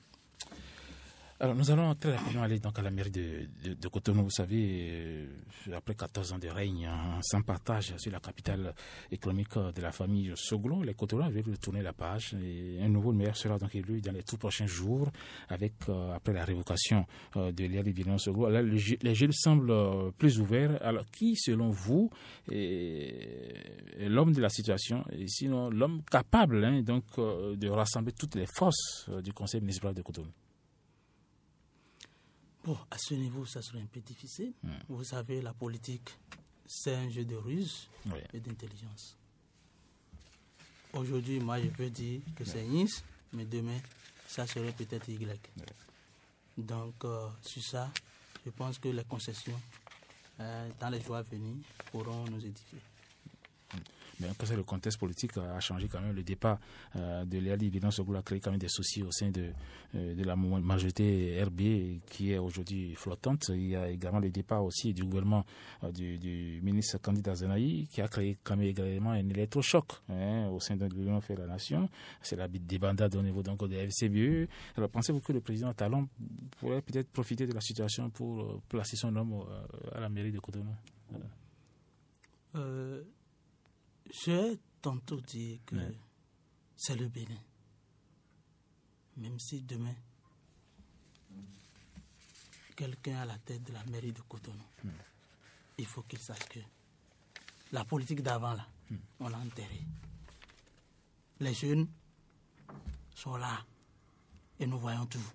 S3: Alors, nous allons très rapidement aller donc à la mairie de Cotonou. Vous savez, après 14 ans de règne sans partage sur la capitale économique de la famille Soglo, les Cotonous veulent tourner la page et un nouveau maire sera donc élu dans les tout prochains jours après la révocation de l'ère de Soglo. Là, les jeux semblent plus ouverts. Alors, qui, selon vous, est l'homme de la situation et sinon l'homme capable donc, de rassembler toutes les forces du conseil municipal de Cotonou?
S4: Bon, à ce niveau, ça serait un peu difficile. Vous savez, la politique, c'est un jeu de ruse et d'intelligence. Aujourd'hui, moi, je peux dire que c'est X, mais demain, ça serait peut-être Y. Donc, sur ça, je pense que les concessions, dans les jours à venir, pourront nous édifier.
S3: Mais après ça, le contexte politique a changé quand même. Le départ de Léali Bidon-Soglo a créé quand même des soucis au sein de la majorité RB qui est aujourd'hui flottante. Il y a également le départ aussi du gouvernement du ministre candidat Zenaï qui a créé quand même également un électrochoc au sein de l'Union fait la nation. C'est la débandade au niveau donc des FCBE. Alors pensez-vous que le président Talon pourrait peut-être profiter de la situation pour placer son homme à la mairie de Cotonou?
S4: J'ai tantôt dit que c'est le Bénin. Même si demain, quelqu'un à la tête de la mairie de Cotonou, il faut qu'il sache que la politique d'avant, là, on l'a enterrée. Les jeunes sont là et nous voyons tout.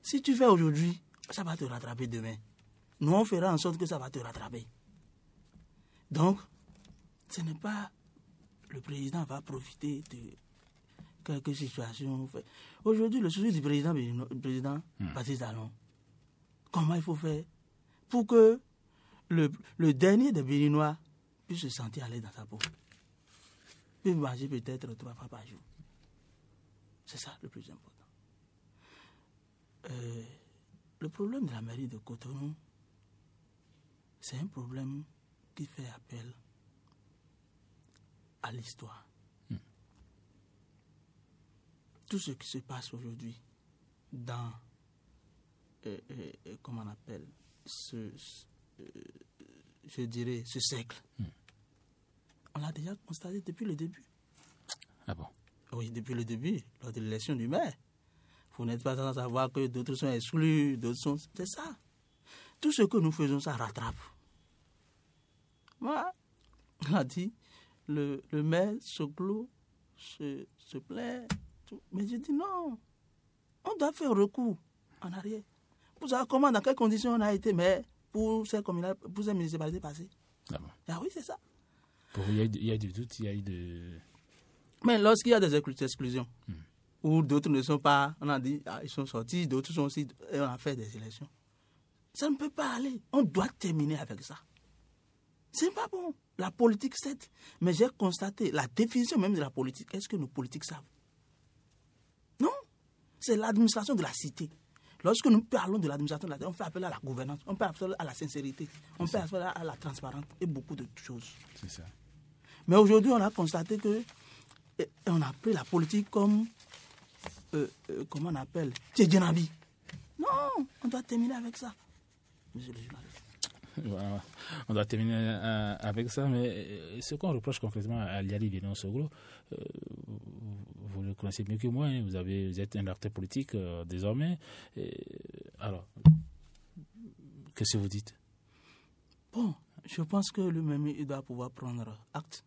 S4: Si tu fais aujourd'hui, ça va te rattraper demain. Nous, on fera en sorte que ça va te rattraper. Donc, ce n'est pas le président va profiter de quelques situations. Aujourd'hui, le souci du président Patrice Talon, comment il faut faire pour que le dernier des Béninois puisse se sentir à l'aise dans sa peau, puisse manger peut-être 3 fois par jour. C'est ça le plus important. Le problème de la mairie de Cotonou, c'est un problème qui fait appel à l'histoire. Tout ce qui se passe aujourd'hui dans, comment on appelle, je dirais, ce siècle, on l'a déjà constaté depuis le début.
S3: Ah bon?
S4: Oui, depuis le début, lors de l'élection du maire. Vous n'êtes pas sans savoir que d'autres sont exclus, d'autres sont... C'est ça. Tout ce que nous faisons, ça rattrape. Moi, on a dit, le maire Soglo se plaint. Tout. Mais je dis non. On doit faire recours en arrière. Pour savoir comment, dans quelles conditions on a été maire pour ces municipalités passées.
S3: Ah bon?
S4: Ah oui, c'est ça.
S3: Il y a du doute, il y a eu de...
S4: Mais lorsqu'il y a des exclusions, où d'autres ne sont pas, on a dit, ils sont sortis, d'autres sont aussi, et on a fait des élections. Ça ne peut pas aller. On doit terminer avec ça. C'est pas bon. La politique, c'est... Mais j'ai constaté, la définition même de la politique, est-ce que nos politiques savent? Non. C'est l'administration de la cité. Lorsque nous parlons de l'administration de la cité, on fait appel à la gouvernance, on fait appel à la sincérité, on fait appel à la transparence et beaucoup de choses.
S3: C'est ça.
S4: Mais aujourd'hui, on a constaté que on a pris la politique comme, comment on appelle, Tchédjenabi. Non, on doit terminer avec ça, monsieur le journaliste.
S3: Voilà. On doit terminer avec ça, mais ce qu'on reproche concrètement à Léali Bidon-Soglo, vous le connaissez mieux que moi, hein, vous êtes un acteur politique désormais. Alors, qu'est-ce que vous dites?
S4: Bon, je pense que lui-même, il doit pouvoir prendre acte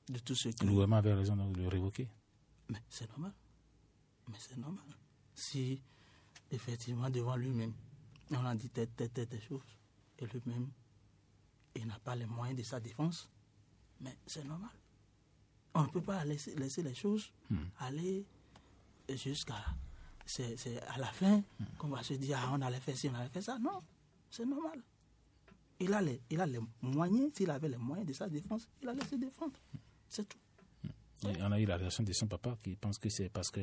S4: de tout ce que...
S3: Le gouvernement avait raison de le révoquer.
S4: Mais c'est normal. Si, effectivement, devant lui-même, on a dit telle chose, et lui-même, il n'a pas les moyens de sa défense, mais c'est normal. On ne peut pas laisser les choses aller jusqu'à... C'est à la fin qu'on va se dire, on allait faire ci, on allait faire ça. Non, c'est normal. Il a les moyens, s'il avait les moyens de sa défense, il allait se défendre. C'est tout.
S3: Et on a eu la réaction de son papa qui pense que c'est parce que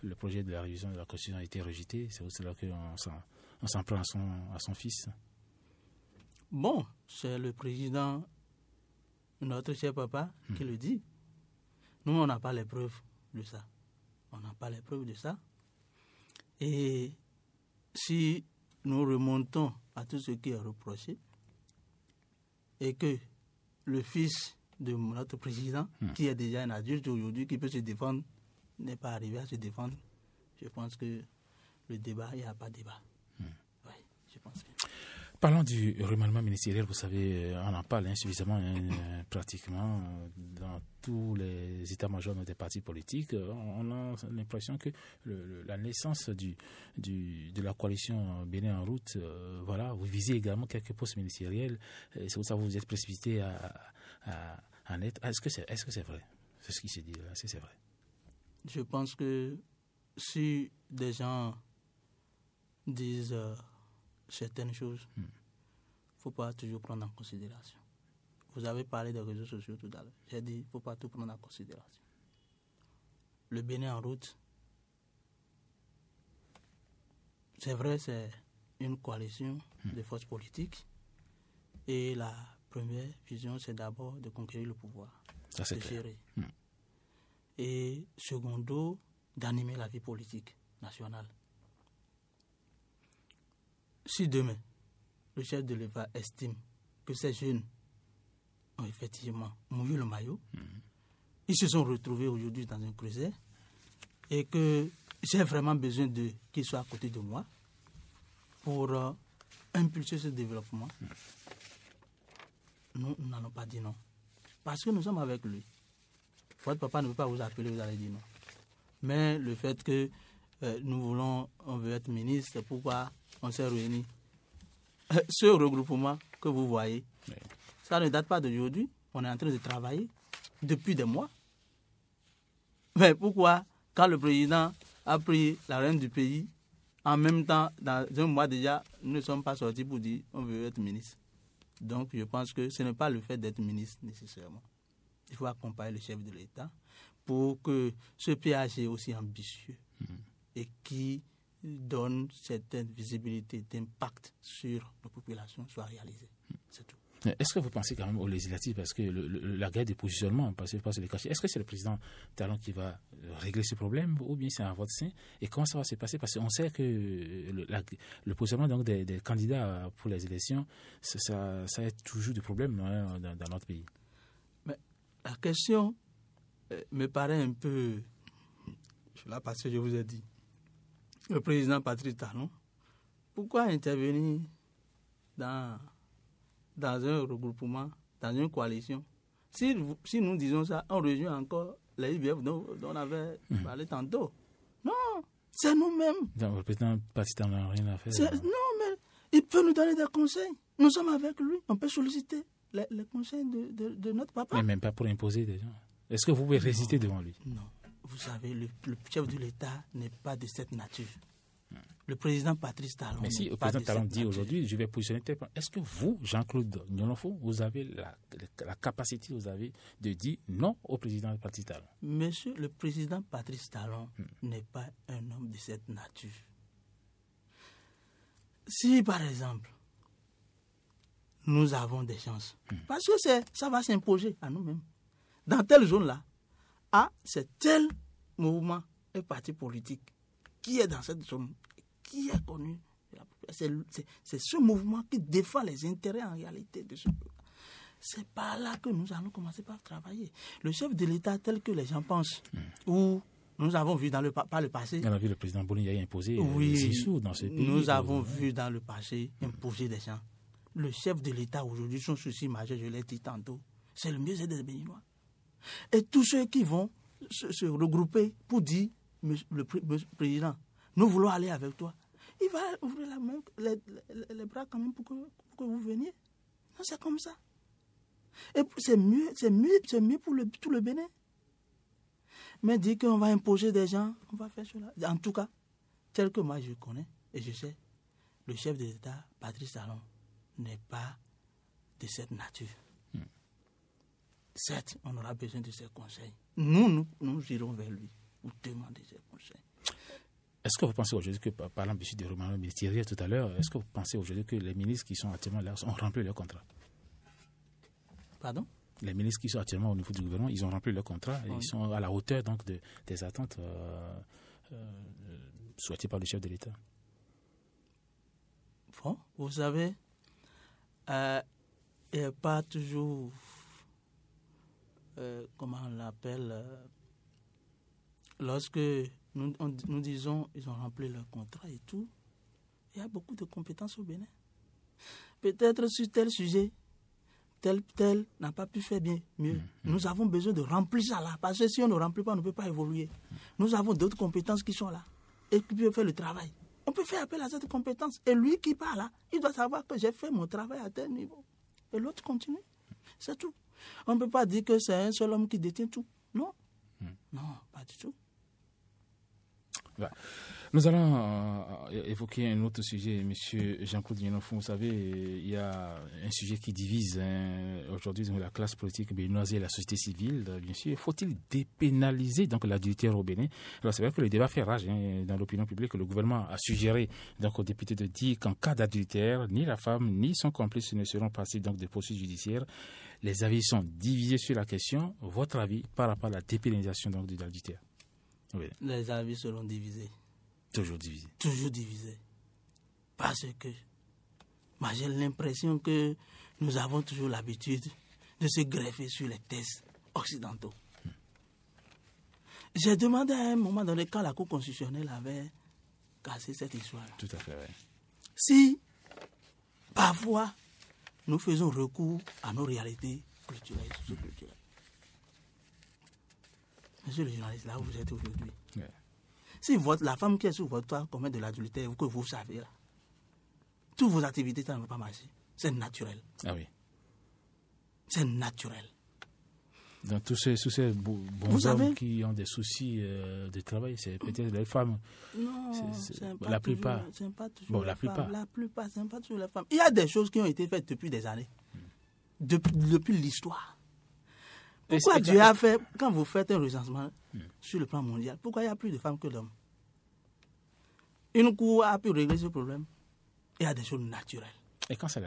S3: le projet de la révision de la Constitution a été rejeté. C'est pour cela qu'on s'en prend à son fils.
S4: Bon, c'est le président, notre cher papa, qui le dit. Nous, on n'a pas les preuves de ça. Et si nous remontons à tout ce qui est reproché, et que le fils de notre président, qui est déjà un adulte aujourd'hui, qui peut se défendre, n'est pas arrivé à se défendre, je pense que le débat, il n'y a pas de débat. Oui, je pense que...
S3: Parlons du remaniement ministériel, vous savez, on en parle insuffisamment, pratiquement dans tous les états-majors des partis politiques. On a l'impression que la naissance de la coalition Bénin en route, voilà, vous visez également quelques postes ministériels. C'est pour ça que vous vous êtes précipité à en être. Est-ce que c'est vrai? C'est ce qui s'est dit là, c'est vrai?
S4: Je pense que si des gens disent certaines choses, il ne faut pas toujours prendre en considération. vous avez parlé des réseaux sociaux tout à l'heure. J'ai dit, il ne faut pas tout prendre en considération. Le Bénin en route, c'est vrai, c'est une coalition de forces politiques. Et la première vision, c'est d'abord de conquérir le pouvoir,
S3: Ça, c'est
S4: de
S3: clair.
S4: gérer. Et secondo, d'animer la vie politique nationale. Si demain, le chef de l'État estime que ces jeunes ont effectivement mouillé le maillot, ils se sont retrouvés aujourd'hui dans un creuset et que j'ai vraiment besoin qu'ils soient à côté de moi pour impulser ce développement, nous n'allons pas dire non. Parce que nous sommes avec lui. Votre papa ne peut pas vous appeler, vous allez dire non. Mais le fait que on veut être ministre, c'est pourquoi on s'est réunis. Ce regroupement que vous voyez, ça ne date pas d'aujourd'hui. On est en train de travailler depuis des mois. Mais pourquoi, quand le président a pris la reine du pays, en même temps, dans un mois déjà, nous ne sommes pas sortis pour dire on veut être ministre. Donc, je pense que ce n'est pas le fait d'être ministre nécessairement. Il faut accompagner le chef de l'État pour que ce PAG aussi ambitieux et qui donne certaine visibilité d'impact sur nos populations soit réalisé. C'est tout.
S3: Est-ce que vous pensez quand même aux législatives, parce que la guerre des positionnements, parce que pas se les cacher, est-ce que c'est le président Talon qui va régler ce problème ou bien c'est un vote sain? Et comment ça va se passer? Parce qu'on sait que le positionnement donc, des candidats pour les élections, ça a toujours des problèmes dans notre pays.
S4: Mais la question me paraît un peu... Là, parce que je vous ai dit, le président Patrice Talon, pourquoi intervenir dans un regroupement, dans une coalition? Si nous disons ça, on rejoint encore les IBF dont on avait parlé tantôt. Non, c'est nous-mêmes.
S3: Donc, le président Patrice Talon n'a rien à faire.
S4: Non, mais il peut nous donner des conseils. Nous sommes avec lui. On peut solliciter les conseils de notre papa.
S3: Mais même pas pour imposer des gens. Est-ce que vous pouvez résister devant lui?
S4: Non. Vous savez, le chef de l'État n'est pas de cette nature. Le président Patrice Talon.
S3: Mais si le président Talon dit aujourd'hui, je vais positionner tel point, est-ce que vous, Jean-Claude Nyolonfo, vous avez la capacité, vous avez de dire non au président Patrice Talon?
S4: Monsieur le président Patrice Talon n'est pas un homme de cette nature. Si, par exemple, nous avons des chances, parce que ça va s'imposer à nous-mêmes, dans telle zone-là, c'est tel mouvement et parti politique qui est dans cette zone, qui est connu. C'est ce mouvement qui défend les intérêts en réalité de ce peuple. C'est par là que nous allons commencer par travailler. Le chef de l'État tel que les gens pensent, où nous avons vu par le passé...
S3: On a vu le président Bolignaï imposer
S4: les
S3: Issou dans ce pays.
S4: Nous avons vu dans le passé imposer des gens. Le chef de l'État aujourd'hui, son souci majeur, je l'ai dit tantôt, c'est le mieux-être des Béninois. Et tous ceux qui vont se regrouper pour dire, le président, nous voulons aller avec toi, il va ouvrir la main, les bras quand même pour que vous veniez. Non, c'est comme ça. Et c'est mieux pour tout le Bénin. Mais dire qu'on va imposer des gens, on va faire cela. En tout cas, tel que moi je connais et je sais, le chef de l'État, Patrice Talon, n'est pas de cette nature. Certes, on aura besoin de ses conseils. Nous irons vers lui pour demander ses conseils.
S3: Est-ce que vous pensez aujourd'hui que, par l'ambition de Romain ministériel tout à l'heure, est-ce que vous pensez aujourd'hui que les ministres qui sont actuellement là ont rempli leur contrat?
S4: Pardon?
S3: Les ministres qui sont actuellement au niveau du gouvernement, ils ont rempli leur contrat et ils sont à la hauteur donc des attentes souhaitées par le chef de l'État.
S4: Bon, vous savez, il n'y a pas toujours... comment on l'appelle, lorsque nous disons ils ont rempli leur contrat et tout, il y a beaucoup de compétences au Bénin. Peut-être sur tel sujet, tel n'a pas pu faire mieux. Nous avons besoin de remplir ça là, parce que si on ne remplit pas, on ne peut pas évoluer. Nous avons d'autres compétences qui sont là et qui peuvent faire le travail. On peut faire appel à cette compétence. Et lui qui parle là, il doit savoir que j'ai fait mon travail à tel niveau. Et l'autre continue. C'est tout. On ne peut pas dire que c'est un seul homme qui détient tout. Non. Non, pas du tout.
S3: Ouais. Nous allons évoquer un autre sujet, Monsieur Jean-Claude Yenofou. Vous savez, il y a un sujet qui divise aujourd'hui la classe politique béninoise et la société civile. Bien sûr, faut-il dépénaliser donc l'adultère au Bénin? Alors c'est vrai que le débat fait rage dans l'opinion publique. Le gouvernement a suggéré donc aux députés de dire qu'en cas d'adultère, ni la femme ni son complice ne seront passibles donc des poursuites judiciaires. Les avis sont divisés sur la question. Votre avis par rapport à la dépénalisation donc de l'adultère? Oui.
S4: Les avis seront divisés.
S3: Toujours divisé.
S4: Toujours divisé. Parce que moi j'ai l'impression que nous avons toujours l'habitude de se greffer sur les textes occidentaux. J'ai demandé à un moment donné quand la Cour constitutionnelle avait cassé cette histoire.
S3: Tout à fait, oui.
S4: Si parfois nous faisons recours à nos réalités culturelles et socioculturelles. Monsieur le journaliste, là où vous êtes aujourd'hui.
S3: Oui.
S4: Si la femme qui est sur votre toit commet de l'adultère, que vous savez là, toutes vos activités, ça ne va pas marcher. C'est naturel.
S3: Ah oui.
S4: C'est naturel.
S3: Dans tous ces bons hommes qui ont des soucis de travail, c'est peut-être les femmes.
S4: Non,
S3: la plupart.
S4: C'est pas toujours
S3: la plupart.
S4: La plupart, c'est pas toujours les femmes. Il y a des choses qui ont été faites depuis des années. Depuis l'histoire. Pourquoi Dieu a fait, quand vous faites un recensement sur le plan mondial, pourquoi il y a plus de femmes que d'hommes? Une cour a pu régler ce problème. Il y a des choses naturelles.
S3: Et quand c'est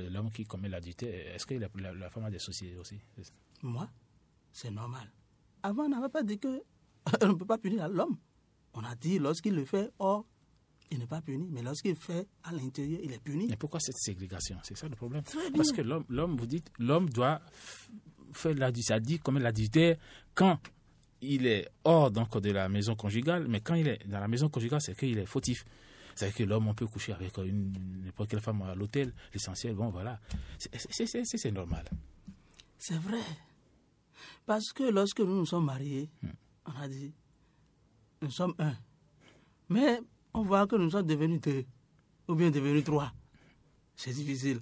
S3: l'homme qui commet l'adultère, est-ce que la femme a des soucis aussi?
S4: Moi, c'est normal. Avant, on n'avait pas dit qu'on ne peut pas punir l'homme. On a dit lorsqu'il le fait, il n'est pas puni. Mais lorsqu'il le fait à l'intérieur, il est puni.
S3: Mais pourquoi cette ségrégation? C'est ça le problème. Parce que l'homme, vous dites, l'homme doit faire l'adultère. Ça dit comme l'adultère quand il est hors donc, de la maison conjugale, mais quand il est dans la maison conjugale, c'est qu'il est fautif. C'est-à-dire que l'homme, on peut coucher avec n'importe quelle femme à l'hôtel. L'essentiel, bon, voilà. C'est normal.
S4: C'est vrai. Parce que lorsque nous nous sommes mariés, on a dit, nous sommes un. Mais on voit que nous sommes devenus 2, ou bien devenus 3. C'est difficile.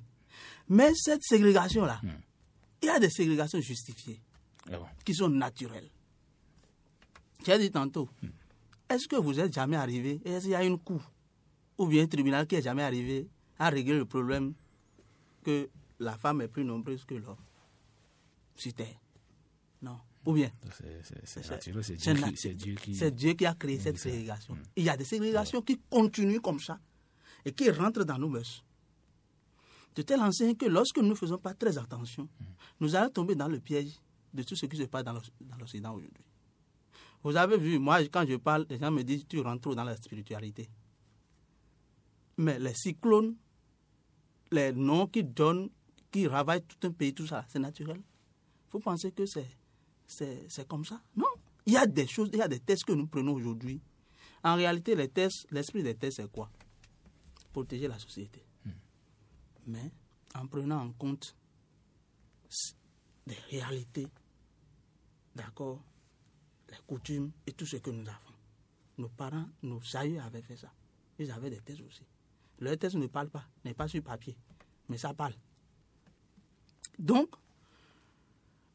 S4: Mais cette ségrégation-là, il y a des ségrégations justifiées, qui sont naturelles. J'ai dit tantôt, est-ce que vous êtes jamais arrivé, est-ce qu'il y a une cour, ou bien un tribunal qui n'est jamais arrivé à régler le problème que la femme est plus nombreuse que l'homme? C'était. Non. Ou bien
S3: c'est naturel,
S4: c'est Dieu qui a créé cette ségrégation. Il y a des ségrégations qui continuent comme ça et qui rentrent dans nos mœurs. De telle enseigne que lorsque nous ne faisons pas très attention, nous allons tomber dans le piège de tout ce qui se passe dans l'Occident aujourd'hui. Vous avez vu, moi, quand je parle, les gens me disent tu rentres trop dans la spiritualité. Mais les cyclones, les noms qui donnent, qui ravagent tout un pays, tout ça, c'est naturel. Vous pensez que c'est comme ça? Non. Il y a des choses, il y a des tests que nous prenons aujourd'hui. En réalité, les tests, l'esprit des tests, c'est quoi? Protéger la société. Mais en prenant en compte des réalités, d'accord, les coutumes et tout ce que nous avons. Nos parents, nos aïeux avaient fait ça. Ils avaient des tests aussi. Leurs tests ne parlent pas, n'est pas sur papier, mais ça parle. Donc,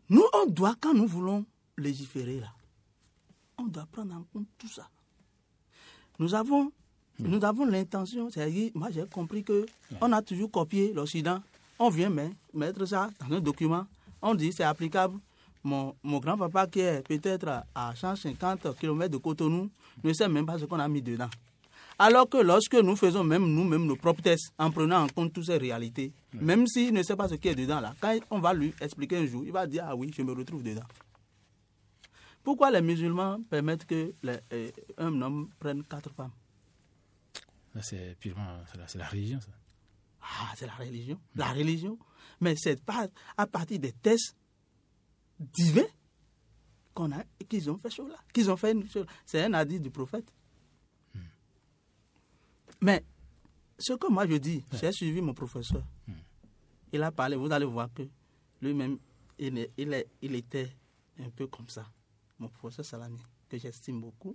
S4: nous, on doit, quand nous voulons légiférer là, on doit prendre en compte tout ça. Nous avons l'intention, c'est-à-dire, moi j'ai compris qu'on a toujours copié l'Occident. On vient mettre ça dans un document. On dit c'est applicable. Mon grand-papa qui est peut-être à 150 km de Cotonou ne sait même pas ce qu'on a mis dedans. Alors que lorsque nous faisons nous-mêmes nos propres tests, en prenant en compte toutes ces réalités, même s'il ne sait pas ce qui est dedans là, quand on va lui expliquer un jour, il va dire, ah oui, je me retrouve dedans. Pourquoi les musulmans permettent qu'un homme prenne 4 femmes?
S3: C'est purement, c'est la religion, ça.
S4: Ah, c'est la religion. La religion. Mais c'est pas à partir des tests divins qu'ils ont fait cela. Qu'ils ont fait cela. C'est un hadith du prophète. Mais ce que moi je dis, j'ai suivi mon professeur. Il a parlé, vous allez voir que lui-même, il était un peu comme ça. Mon professeur Salami, que j'estime beaucoup,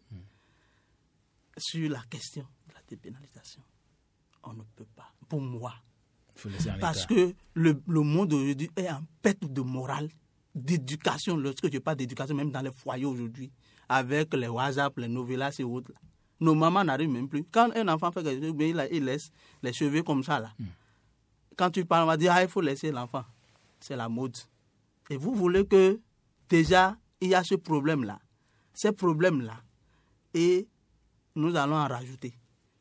S4: sur la question de la dépénalisation. On ne peut pas, pour moi. Parce que le monde aujourd'hui est en perte de morale, d'éducation. Lorsque je parle d'éducation, même dans les foyers aujourd'hui, avec les WhatsApp, les novelas et autres, Nos mamans n'arrivent même plus. Quand un enfant fait quelque chose, il laisse les cheveux comme ça, là. Quand tu parles, on va dire, il faut laisser l'enfant. C'est la mode. Et vous voulez que, déjà, il y a ce problème-là. Ces problèmes-là. Et nous allons en rajouter.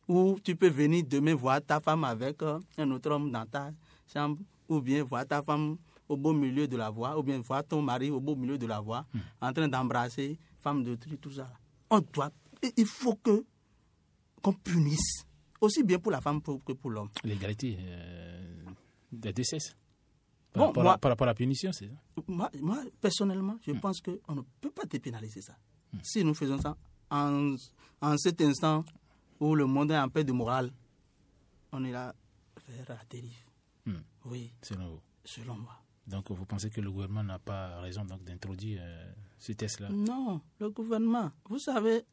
S4: Ou tu peux venir demain voir ta femme avec un autre homme dans ta chambre, ou bien voir ta femme au beau milieu de la voie, ou bien voir ton mari au beau milieu de la voie, en train d'embrasser femme d'autrui, tout ça. Il faut qu'on punisse, aussi bien pour la femme que pour l'homme.
S3: L'égalité des deux sexes.
S4: Par
S3: rapport à la punition, c'est ça?
S4: Moi, personnellement, je pense qu'on ne peut pas dépénaliser ça. Si nous faisons ça en cet instant où le monde est en paix de morale, on est là vers la dérive. Oui.
S3: Selon vous?
S4: Selon moi.
S3: Donc, vous pensez que le gouvernement n'a pas raison d'introduire ce test-là?
S4: Non, le gouvernement, vous savez,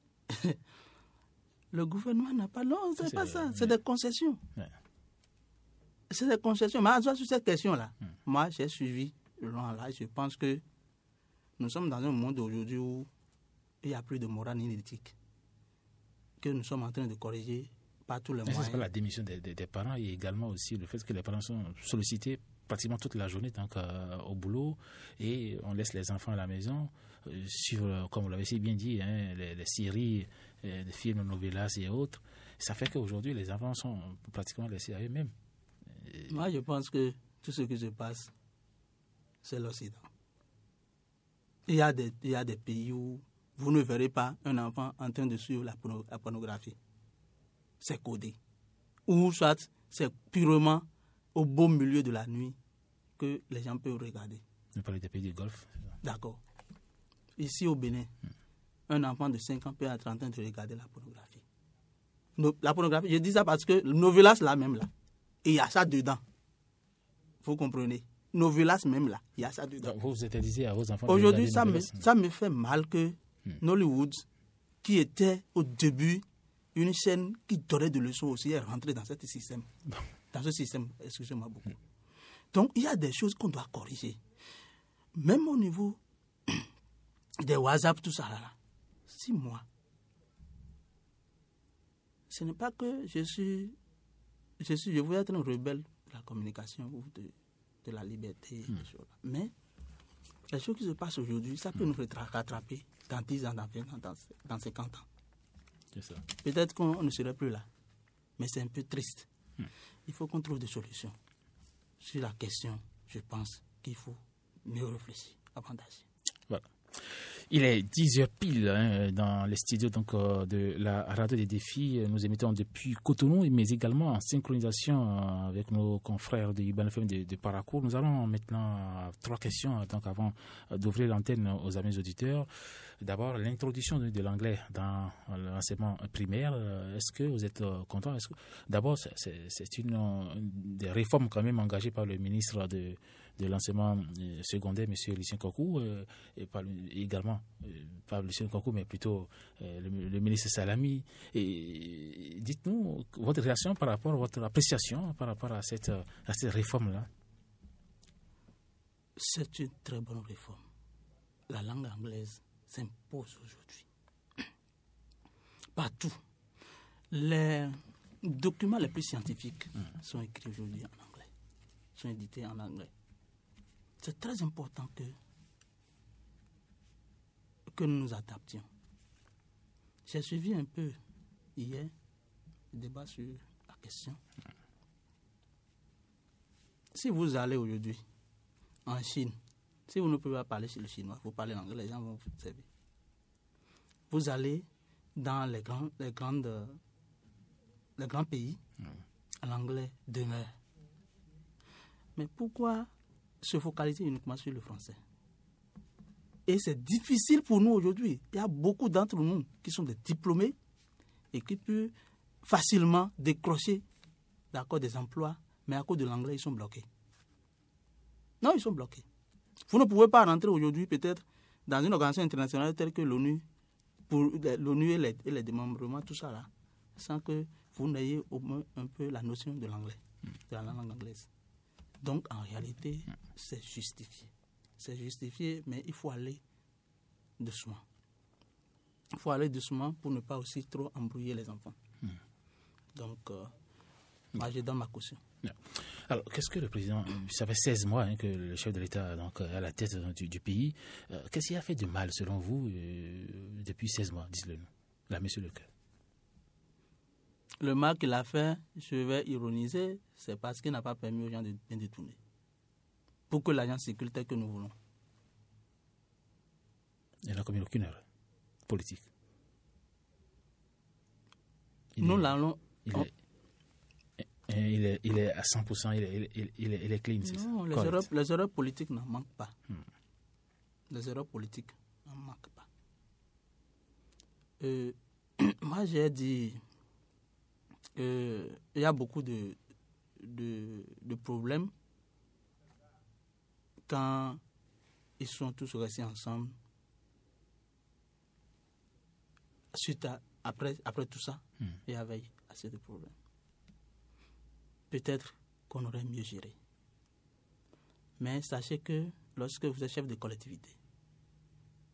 S4: le gouvernement n'a pas... Non, c'est pas ça, c'est des concessions. Ouais. C'est des concessions. Mais sur cette question-là, moi, j'ai suivi là, je pense que nous sommes dans un monde aujourd'hui où il n'y a plus de morale ni d'éthique. Que nous sommes en train de corriger par tous les moyens.
S3: C'est pas la démission des parents et également aussi le fait que les parents sont sollicités pratiquement toute la journée donc, au boulot et on laisse les enfants à la maison sur, comme vous l'avez si bien dit, hein, les séries, les films, novelas et autres. Ça fait qu'aujourd'hui, les enfants sont pratiquement laissés à eux-mêmes.
S4: Moi, je pense que tout ce qui se passe, c'est l'Occident. Il y a des pays où vous ne verrez pas un enfant en train de suivre la pornographie. C'est codé. Ou soit c'est purement au beau milieu de la nuit que les gens peuvent regarder.
S3: Vous parlez des pays du Golfe.
S4: D'accord. Ici au Bénin, un enfant de 5 ans peut être en train de regarder la pornographie. La pornographie, je dis ça parce que novelas là même là, et il y a ça dedans. Vous comprenez? Novelas même là, il y a ça dedans.
S3: Donc, vous interdisez à vos enfants
S4: aujourd'hui, ça me fait mal que Nollywood, qui était au début une chaîne qui donnait des leçons aussi, est rentrée dans ce système. Dans ce système, excusez-moi beaucoup. Donc, il y a des choses qu'on doit corriger. Même au niveau des WhatsApp, tout ça là. 6 mois. Ce n'est pas que je veux être un rebelle de la communication ou de la liberté. Mais les choses qui se passent aujourd'hui, ça peut nous rattraper dans 10 ans, dans 20 ans, dans 50 ans.
S3: C'est ça.
S4: Peut-être qu'on ne serait plus là. Mais c'est un peu triste. Il faut qu'on trouve des solutions. Sur la question, je pense qu'il faut mieux réfléchir avant d'agir.
S3: Voilà. Il est 10h pile dans les studios donc, de la Radio des Défis. Nous émettons depuis Cotonou, mais également en synchronisation avec nos confrères de Urban FM de Paracourt. Nous allons maintenant 3 questions donc, avant d'ouvrir l'antenne aux amis auditeurs. D'abord, l'introduction de l'anglais dans l'enseignement primaire. Est-ce que vous êtes content? D'abord, c'est une des réformes quand même engagées par le ministre de l'enseignement secondaire, M. Lucien Kokou, et également, pas Lucien Kokou, mais plutôt le ministre Salami. Et dites-nous votre réaction par rapport à votre appréciation par rapport à cette réforme-là.
S4: C'est une très bonne réforme. La langue anglaise s'impose aujourd'hui. Partout. Les documents les plus scientifiques sont écrits aujourd'hui en anglais, sont édités en anglais. C'est très important que nous nous adaptions. J'ai suivi un peu hier le débat sur la question. Si vous allez aujourd'hui en Chine, si vous ne pouvez pas parler le chinois, vous parlez l'anglais, les gens vont vous servir. Vous allez dans les grands pays, l'anglais demeure. Mais pourquoi se focaliser uniquement sur le français? Et c'est difficile pour nous aujourd'hui. Il y a beaucoup d'entre nous qui sont des diplômés et qui peuvent facilement décrocher des emplois, mais à cause de l'anglais, ils sont bloqués. Non, ils sont bloqués. Vous ne pouvez pas rentrer aujourd'hui peut-être dans une organisation internationale telle que l'ONU, pour l'ONU et les démembrements, tout ça là, sans que vous n'ayez au moins un peu la notion de l'anglais, de la langue anglaise. Donc, en réalité, c'est justifié. C'est justifié, mais il faut aller doucement. il faut aller doucement pour ne pas aussi trop embrouiller les enfants. Donc, moi, je donne ma caution.
S6: Alors, qu'est-ce que le président... Ça fait 16 mois que le chef de l'État est à la tête du pays. Qu'est-ce qui a fait de mal, selon vous, depuis 16 mois, dites-le-nous. Là, monsieur Leclerc.
S4: Le mal qu'il a fait, je vais ironiser, c'est parce qu'il n'a pas permis aux gens de bien détourner. Pour que l'agence circule tel que nous voulons.
S6: Il n'a commis aucune erreur politique.
S4: Nous l'allons...
S6: Il est à 100%, il est clean, c'est ça?
S4: Non, les erreurs politiques n'en manquent pas. Les erreurs politiques n'en manquent pas. Moi, j'ai dit qu'il y a beaucoup de problèmes quand ils sont tous restés ensemble. Après tout ça, il y avait assez de problèmes. Peut-être qu'on aurait mieux géré. Mais sachez que lorsque vous êtes chef de collectivité,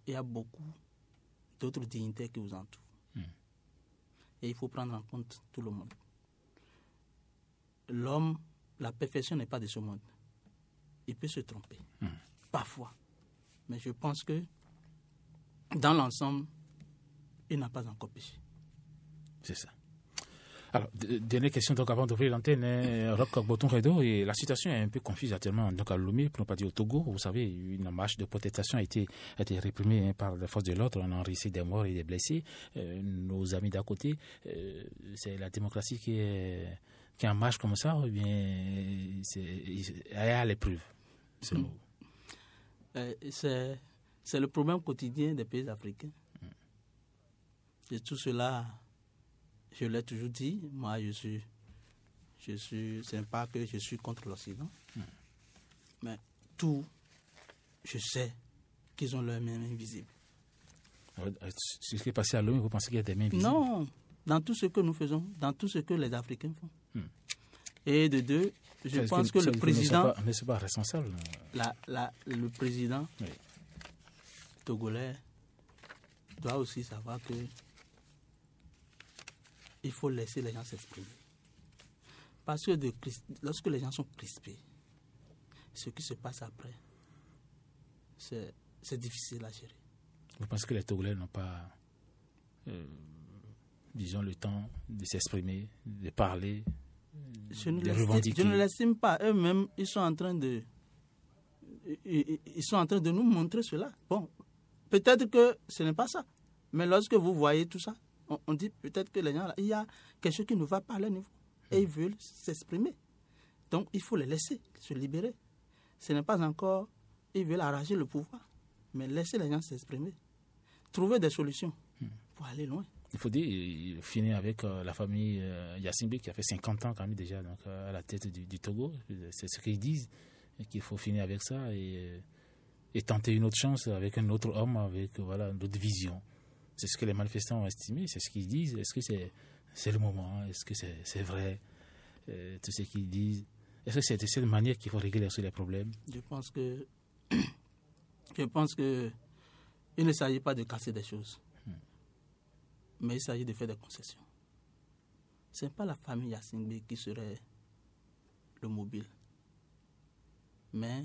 S4: il y a beaucoup d'autres dignitaires qui vous entourent. Et il faut prendre en compte tout le monde. L'homme, la perfection n'est pas de ce monde. Il peut se tromper, parfois. Mais je pense que dans l'ensemble, il n'a pas encore péché.
S6: C'est ça. Alors, dernière question donc avant d'ouvrir l'antenne, Roch Boton-Redo, et la situation est un peu confuse actuellement donc à Lomé, pour ne pas dire au Togo. Vous savez, une marche de protestation a été réprimée par les forces de l'ordre, on a enregistré des morts et des blessés. Nos amis d'à côté, c'est la démocratie qui est en marche comme ça, ou bien elle est à l'épreuve? C'est
S4: le problème quotidien des pays africains. Et tout cela... Je l'ai toujours dit, moi c'est pas que je suis contre l'Occident, mais tout, je sais qu'ils ont leurs mains invisibles.
S6: Ce qui est passé à Lomé, vous pensez qu'il y a des mains invisibles? Non,
S4: dans tout ce que nous faisons, dans tout ce que les Africains font. Et de deux, je pense que le président...
S6: Mais ce n'est pas responsable.
S4: Le président togolais doit aussi savoir que il faut laisser les gens s'exprimer. Parce que lorsque les gens sont crispés, ce qui se passe après, c'est difficile à gérer.
S6: Vous pensez que les Togolais n'ont pas, disons, le temps de s'exprimer, de parler, de revendiquer?
S4: Je ne l'estime pas. Eux-mêmes, ils sont en train de nous montrer cela. Bon, peut-être que ce n'est pas ça. Mais lorsque vous voyez tout ça, on dit peut-être que les gens, il y a quelque chose qui ne va pas à leur niveau. Et ils veulent s'exprimer. Donc, il faut les laisser se libérer. Ce n'est pas encore, ils veulent arracher le pouvoir. Mais laisser les gens s'exprimer. Trouver des solutions pour aller loin.
S6: Il faut dire, finir avec la famille Yassingbe qui a fait 50 ans quand même déjà donc, à la tête du Togo. C'est ce qu'ils disent. Qu'il faut finir avec ça et tenter une autre chance avec un autre homme, avec voilà, une autre vision. C'est ce que les manifestants ont estimé, c'est ce qu'ils disent. Est-ce que c'est le moment? Est-ce que c'est vrai? Tout ce qu'ils disent. Est-ce que c'est de cette manière qu'il faut régler aussi les problèmes?
S4: Je pense que il ne s'agit pas de casser des choses, mais il s'agit de faire des concessions. Ce n'est pas la famille Yassingbe qui serait le mobile, mais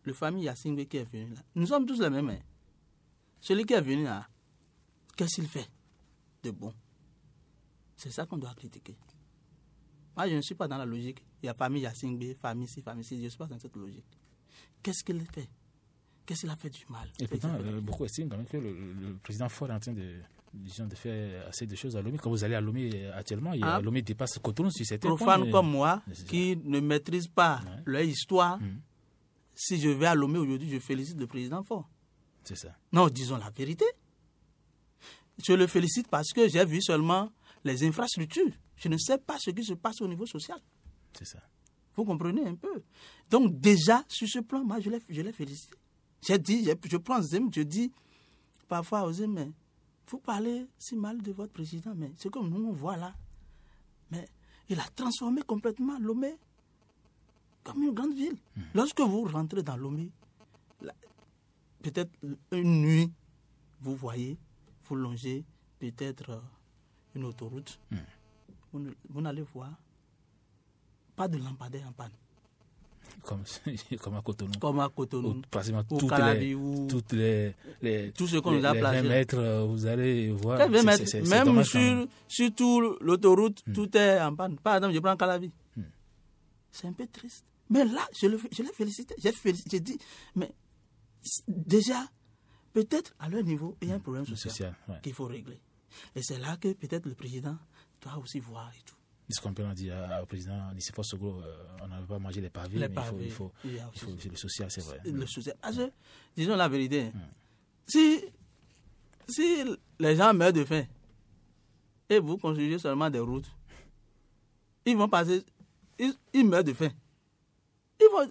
S4: la famille Yassingbe qui est venue là. Nous sommes tous les mêmes. Hein. Celui qui est venu là, qu'est-ce qu'il fait de bon? C'est ça qu'on doit critiquer. Moi, je ne suis pas dans la logique. Il y a famille Yassingbe, famille ci, famille ci. Je ne suis pas dans cette logique. Qu'est-ce qu'il fait? Qu'est-ce qu'il a fait du mal?
S6: Et pourtant, beaucoup estiment quand même que le président Faure est en train de faire assez de choses à Lomé. Quand vous allez à Lomé actuellement, Lomé dépasse Cotonou sur certains points.
S4: Profane comme moi, qui ne maîtrise pas leur histoire, si je vais à Lomé aujourd'hui, je félicite le président Faure.
S6: C'est ça.
S4: Non, disons la vérité. Je le félicite parce que j'ai vu seulement les infrastructures. Je ne sais pas ce qui se passe au niveau social.
S6: C'est ça.
S4: Vous comprenez un peu. Donc déjà, sur ce plan, moi, je l'ai félicité. J'ai dit, je prends Zem, je dis parfois aux Zem, mais vous parlez si mal de votre président, mais c'est comme nous, on voit là. Mais il a transformé complètement Lomé comme une grande ville. Lorsque vous rentrez dans Lomé, peut-être une nuit, vous voyez vous longez peut-être une autoroute, vous n'allez voir pas de lampadaire en panne.
S6: Comme à Cotonou.
S4: Comme à Cotonou.
S6: Pratiquement
S4: Ou Calabi,
S6: tout ce
S4: qu'on nous a placé.
S6: 20 mètres, vous allez voir.
S4: 20 mètres, même sur toute l'autoroute, tout est en panne. Par exemple, je prends Calabi. C'est un peu triste. Mais là, je l'ai félicité. J'ai dit, mais déjà, peut-être à leur niveau, il y a un problème social qu'il faut régler. Et c'est là que peut-être le président doit aussi voir et tout.
S6: Est-ce qu'on peut dire au président Nicéphore Soglo, on n'avait pas mangé les pavés, mais il faut le social, c'est vrai.
S4: Le social. Disons la vérité. Si les gens meurent de faim et vous construisez seulement des routes, ils vont passer, ils meurent de faim.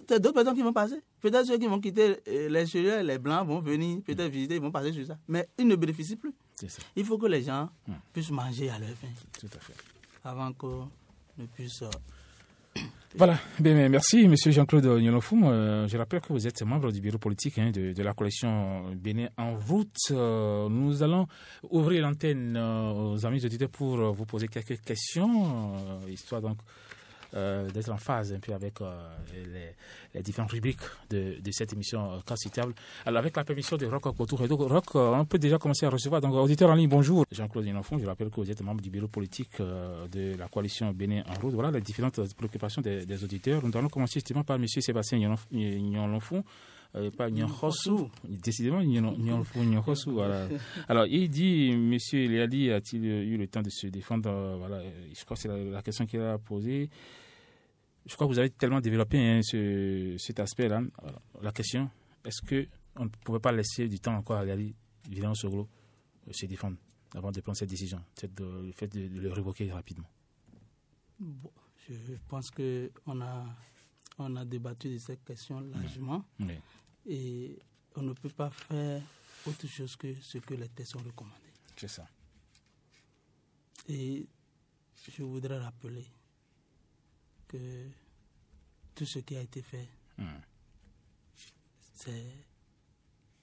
S4: C'est d'autres personnes qui vont passer. Peut-être ceux qui vont quitter les Syrien, les Blancs vont venir peut-être visiter, ils vont passer sur ça. Mais ils ne bénéficient plus.
S6: C'est ça.
S4: Il faut que les gens puissent manger à leur faim.
S6: Tout à fait.
S4: Avant qu'on ne puisse...
S6: Voilà, bien, merci M. Jean-Claude Nyolofou. Je rappelle que vous êtes membre du bureau politique de la coalition Bénin en route. Nous allons ouvrir l'antenne aux amis auditeurs pour vous poser quelques questions, histoire donc d'être en phase un peu avec les différentes rubriques de cette émission Cas sur Table. Alors, avec la permission de Roch Gboton Khaido, Roch, on peut déjà commencer à recevoir. Donc, auditeur en ligne, bonjour. Jean-Claude Nyolofou, je rappelle que vous êtes membre du bureau politique de la coalition Bénin en route. Voilà les différentes préoccupations des auditeurs. Nous allons commencer justement par M. Sébastien Nyolofou. Pas Nyolofou, décidément Nyolofou. Voilà. Alors, il dit, M. Eliadi a-t-il eu le temps de se défendre? Voilà, je crois que c'est la question qu'il a posée. Je crois que vous avez tellement développé cet aspect-là. Alors, la question, est-ce qu'on ne pouvait pas laisser du temps encore à Eliadi Villan Soglo se défendre avant de prendre cette décision, le fait de le révoquer rapidement?
S4: Bon, je pense qu'on a débattu de cette question largement. Oui. Et on ne peut pas faire autre chose que ce que les textes ont recommandé.
S6: C'est ça.
S4: Et je voudrais rappeler que tout ce qui a été fait, c'est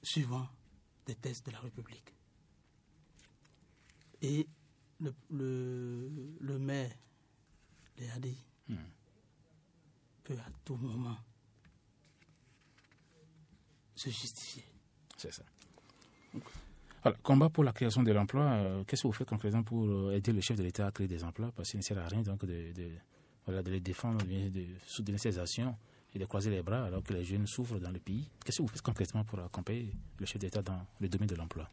S4: suivant des textes de la République. Et le maire l'a dit, peut à tout moment se justifier.
S6: C'est ça. Alors, combat pour la création de l'emploi, qu'est-ce que vous faites concrètement pour aider le chef de l'État à créer des emplois? Parce qu'il ne sert à rien donc, de les défendre, de soutenir ses actions et de croiser les bras alors que les jeunes souffrent dans le pays. Qu'est-ce que vous faites concrètement pour accompagner le chef d'État dans le domaine de l'emploi?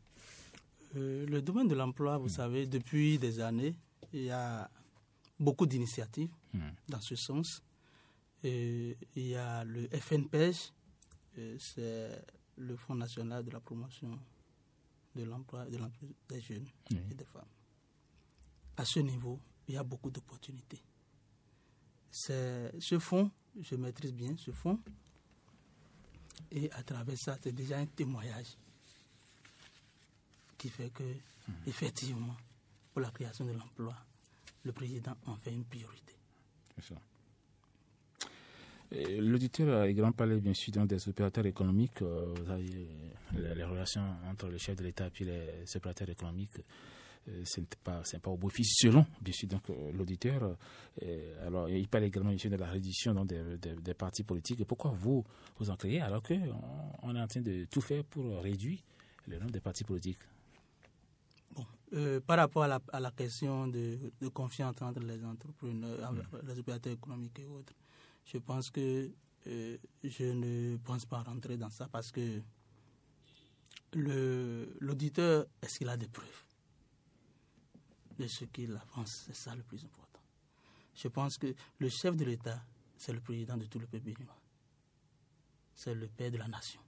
S4: Le domaine de l'emploi, vous savez, depuis des années, il y a beaucoup d'initiatives dans ce sens. Il y a le FNPEJ, c'est le Fonds national de la promotion de l'emploi des jeunes et des femmes. À ce niveau, il y a beaucoup d'opportunités. Ce fonds, je maîtrise bien ce fonds, et à travers ça, c'est déjà un témoignage qui fait que, effectivement, pour la création de l'emploi, le président en fait une priorité.
S6: C'est ça. L'auditeur a également parlé, bien sûr, des opérateurs économiques. Vous avez les relations entre le chef de l'État et puis les opérateurs économiques. Ce n'est pas au bénéfice selon, bien sûr, donc l'auditeur. Alors, il parle également, bien sûr, de la réduction donc, des partis politiques. Et pourquoi vous en créez alors qu'on est en train de tout faire pour réduire le nombre de partis politiques?
S4: Bon, par rapport à la question de confiance entre les entrepreneurs, les opérateurs économiques et autres, je pense que je ne pense pas rentrer dans ça parce que l'auditeur, est-ce qu'il a des preuves de ce qu'il avance? C'est ça le plus important. Je pense que le chef de l'État, c'est le président de tout le peuple béninois. C'est le père de la nation.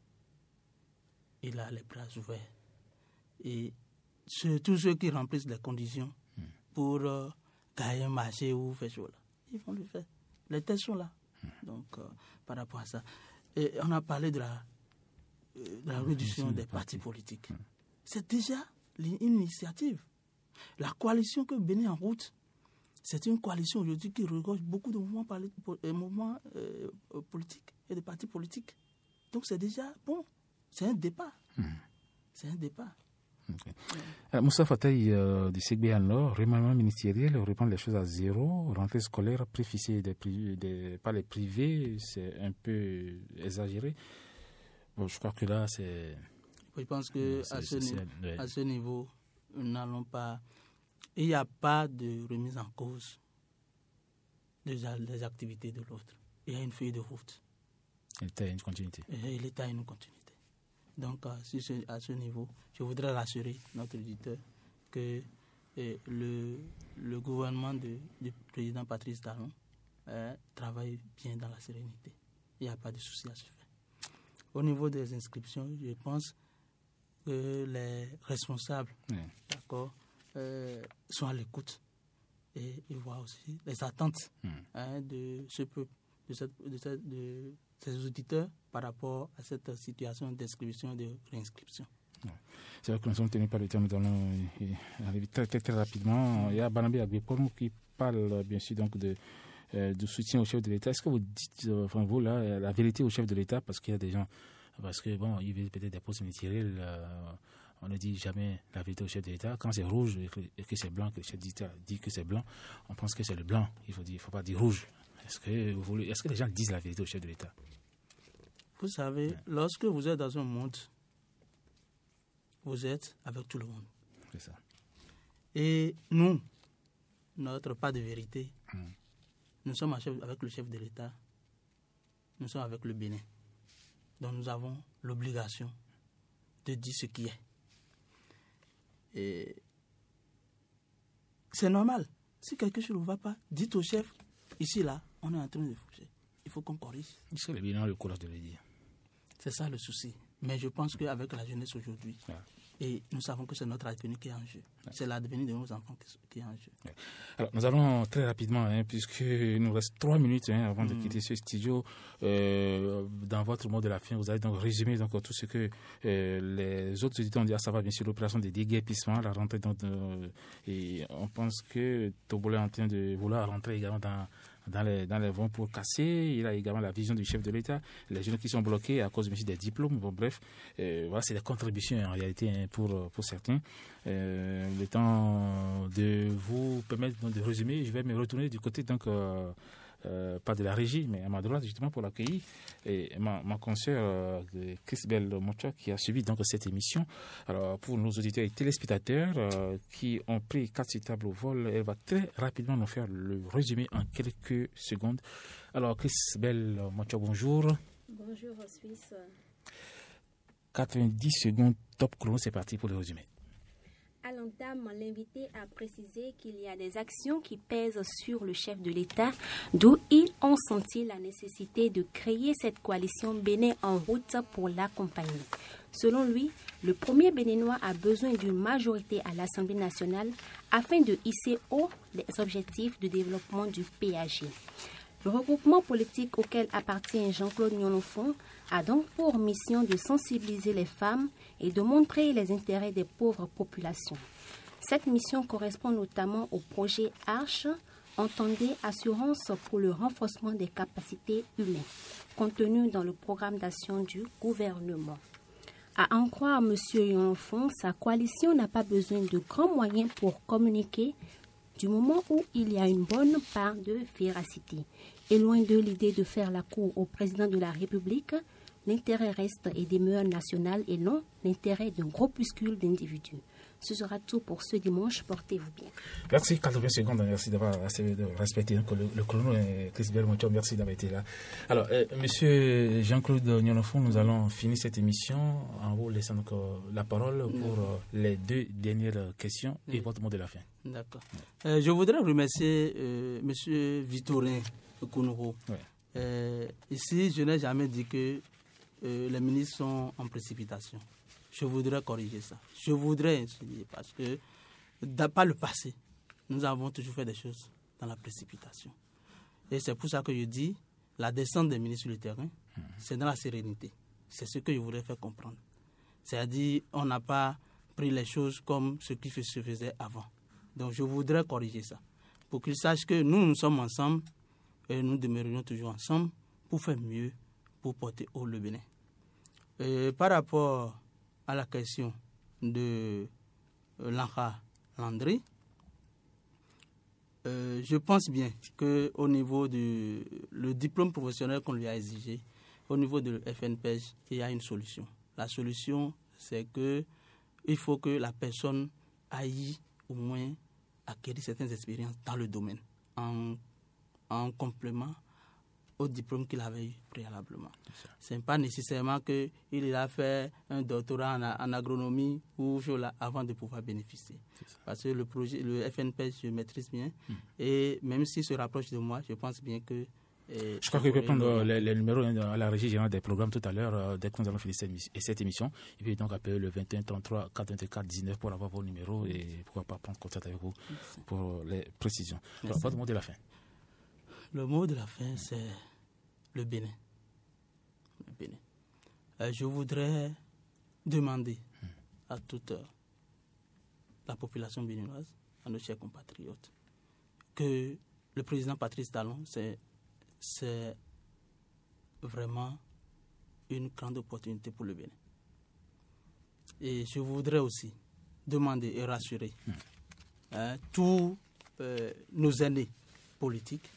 S4: Il a les bras ouverts. Et tous ceux qui remplissent les conditions pour gagner un marché ou faire cela, ils vont le faire. Les tests sont là. Donc, par rapport à ça. Et on a parlé de la réduction des partis politiques. C'est déjà une initiative. La coalition que Bénin en route, c'est une coalition aujourd'hui qui regorge beaucoup de mouvements politiques et de partis politiques. Donc, c'est déjà bon. C'est un départ. C'est un départ.
S6: Okay. Moussa Fataï du Ségbé Nord, remaniement ministériel, reprendre les choses à zéro, rentrée scolaire préfixée par les privés, c'est un peu exagéré. Bon, je crois que là, c'est...
S4: Je pense que à ce niveau, nous n'allons pas... Il n'y a pas de remise en cause des activités de l'autre. Il y a une feuille de route.
S6: L'État a une continuité.
S4: Et l'État a une continuité. Donc, à ce niveau, je voudrais rassurer notre auditeur que le gouvernement du président Patrice Talon travaille bien dans la sérénité. Il n'y a pas de souci à se faire. Au niveau des inscriptions, je pense que les responsables d'accord, sont à l'écoute et ils voient aussi les attentes de ce peuple, de ces auditeurs par rapport à cette situation d'inscription et de réinscription.
S6: C'est vrai que nous sommes tenus par le temps, nous allons arriver très, très, très rapidement. Il y a Banabé Agbepon qui parle bien sûr donc de soutien au chef de l'État. Est-ce que vous dites, vous là, la vérité au chef de l'État, parce qu'il y a des gens, parce que bon, il veut peut-être des postes ministériels, on ne dit jamais la vérité au chef de l'État. Quand c'est rouge et que c'est blanc, que le chef d'État dit que c'est blanc, on pense que c'est le blanc. Il faut pas dire rouge. Est-ce que les gens disent la vérité au chef de l'État?
S4: Vous savez, lorsque vous êtes dans un monde, vous êtes avec tout le monde.
S6: C'est ça.
S4: Et nous, notre pas de vérité, nous sommes avec le chef de l'État, nous sommes avec le Bénin. Donc nous avons l'obligation de dire ce qui est. Et c'est normal. Si quelque chose ne va pas, dites au chef, ici, là, on est en train de foucher. Il faut qu'on corrige.
S6: C'est le Bénin le courage de le dire.
S4: C'est ça le souci. Mais je pense qu'avec la jeunesse aujourd'hui, et nous savons que c'est notre avenir qui est en jeu. C'est l'avenir de nos enfants qui est en jeu.
S6: Alors, nous allons très rapidement, puisqu'il nous reste 3 minutes avant de quitter ce studio. Dans votre mot de la fin, vous allez donc résumer donc, tout ce que les autres éditeurs ont dit, à savoir bien sûr l'opération de déguerpissement, la rentrée. Et on pense que Tobolé est en train de vouloir rentrer également dans les vents pour casser. Il a également la vision du chef de l'État, les jeunes qui sont bloqués à cause des diplômes. Bon, bref, voilà, c'est des contributions en réalité pour certains. Le temps de vous permettre donc, de résumer, je vais me retourner du côté donc pas de la régie, mais à ma droite justement pour l'accueillir, et ma consoeur Chrisbel Mocha qui a suivi donc cette émission. Alors pour nos auditeurs et téléspectateurs qui ont pris 4 tables au vol, elle va très rapidement nous faire le résumé en quelques secondes. Alors Chrisbel Mocha, bonjour.
S7: Bonjour Suisse.
S6: 90 secondes top chrono, c'est parti pour le résumé.
S7: À l'entame, l'invité a précisé qu'il y a des actions qui pèsent sur le chef de l'État, d'où ils ont senti la nécessité de créer cette coalition Bénin en route pour l'accompagner. Selon lui, le premier Béninois a besoin d'une majorité à l'Assemblée nationale afin de hisser haut les objectifs de développement du PAG. Le regroupement politique auquel appartient Jean-Claude Nyonofon a donc pour mission de sensibiliser les femmes et de montrer les intérêts des pauvres populations. Cette mission correspond notamment au projet ARCHE, entendé Assurance pour le renforcement des capacités humaines, contenu dans le programme d'action du gouvernement. À en croire M. Nyonofon, sa coalition n'a pas besoin de grands moyens pour communiquer du moment où il y a une bonne part de véracité. Et loin de l'idée de faire la cour au président de la République, l'intérêt reste et demeure national et non l'intérêt d'un groupuscule d'individus. Ce sera tout pour ce dimanche. Portez-vous bien.
S6: Merci. 80 secondes. Merci d'avoir respecté le chrono. Chrisbel Mocho, merci d'avoir été là. Alors, Monsieur Jean-Claude Nyonofon, nous allons finir cette émission en vous laissant donc, la parole pour les 2 dernières questions et votre mot de la fin.
S4: D'accord. Je voudrais remercier Monsieur Victorin Kounouro. Ici, je n'ai jamais dit que les ministres sont en précipitation. Je voudrais corriger ça. Je voudrais insinuer parce que, par le passé, nous avons toujours fait des choses dans la précipitation. Et c'est pour ça que je dis, la descente des ministres sur le terrain, c'est dans la sérénité. C'est ce que je voudrais faire comprendre. C'est-à-dire, on n'a pas pris les choses comme ce qui se faisait avant. Donc, je voudrais corriger ça. Pour qu'ils sachent que nous sommes ensemble et nous demeurons toujours ensemble pour faire mieux, pour porter haut le Bénin. Par rapport à la question de Lanka Landry. Je pense bien qu'au niveau du diplôme professionnel qu'on lui a exigé, au niveau de FNPEJ, il y a une solution. La solution, c'est qu'il faut que la personne aille au moins acquérir certaines expériences dans le domaine, en complément au diplôme qu'il avait eu préalablement. Ce n'est pas nécessairement qu'il a fait un doctorat en agronomie ou avant de pouvoir bénéficier. Parce que le FNPEJ, je maîtrise bien. Et même s'il se rapproche de moi, je pense bien que...
S6: je crois qu'il peut prendre les numéros à la régie générale des programmes tout à l'heure, dès que nous allons finir cette émission. Il peut donc appeler le 21 33 424 19 pour avoir vos numéros et pourquoi pas prendre contact avec vous pour les précisions. Alors, votre mot de la fin.
S4: Le mot de la fin, c'est le Bénin. Le Bénin. Je voudrais demander à toute la population béninoise, à nos chers compatriotes, que le président Patrice Talon, c'est vraiment une grande opportunité pour le Bénin. Et je voudrais aussi demander et rassurer tous nos aînés politiques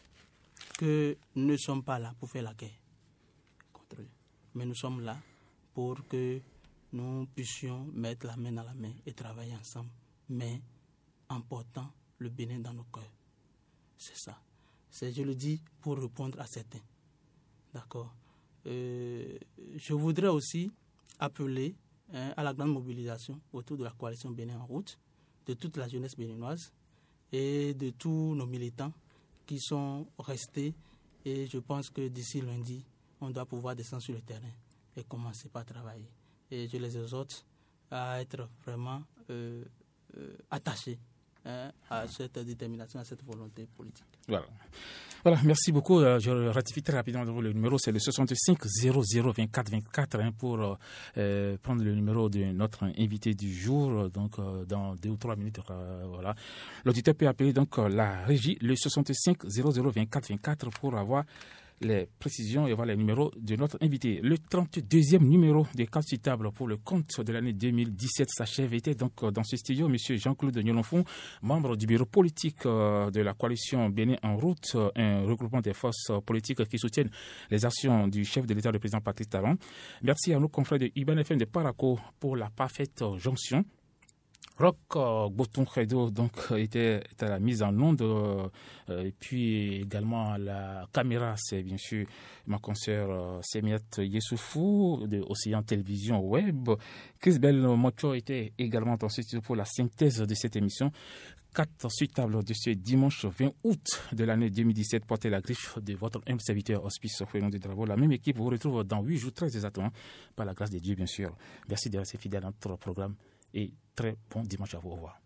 S4: que nous ne sommes pas là pour faire la guerre contre eux, mais nous sommes là pour que nous puissions mettre la main dans la main et travailler ensemble, mais en portant le Bénin dans nos cœurs. C'est ça. Je le dis pour répondre à certains. D'accord. Je voudrais aussi appeler à la grande mobilisation autour de la coalition Bénin en route, de toute la jeunesse béninoise et de tous nos militants qui sont restés. Et je pense que d'ici lundi, on doit pouvoir descendre sur le terrain et commencer par travailler. Et je les exhorte à être vraiment attachés à cette détermination, à cette volonté politique.
S6: Voilà, merci beaucoup. Je ratifie très rapidement le numéro, c'est le 65 00 24 24 pour prendre le numéro de notre invité du jour. Donc, dans 2 ou 3 minutes, voilà. L'auditeur peut appeler donc la régie, le 65 00 24 24 pour avoir les précisions et voir les numéros de notre invité. Le 32e numéro des cartes sur table pour le compte de l'année 2017 s'achève. Était donc dans ce studio M. Jean-Claude Nyolonfon, membre du bureau politique de la coalition Bénin en route, un regroupement des forces politiques qui soutiennent les actions du chef de l'État, le président Patrice Talon. Merci à nos confrères de Iban FM de Paraco pour la parfaite jonction. Roch Gboton Khaido donc était à la mise en onde et puis également à la caméra, c'est bien sûr ma consoeur Semiat Yessoufou de Océan Télévision Web. Chris Bell Mocho était également dans ce studio pour la synthèse de cette émission. 4 suitables de ce dimanche 20 août de l'année 2017 portez la griffe de votre humble serviteur Hospice Fouillon de Dravo. La même équipe vous retrouve dans 8 jours très exactement par la grâce de Dieu bien sûr. Merci de rester fidèle à notre programme et très bon dimanche à vous. Au revoir.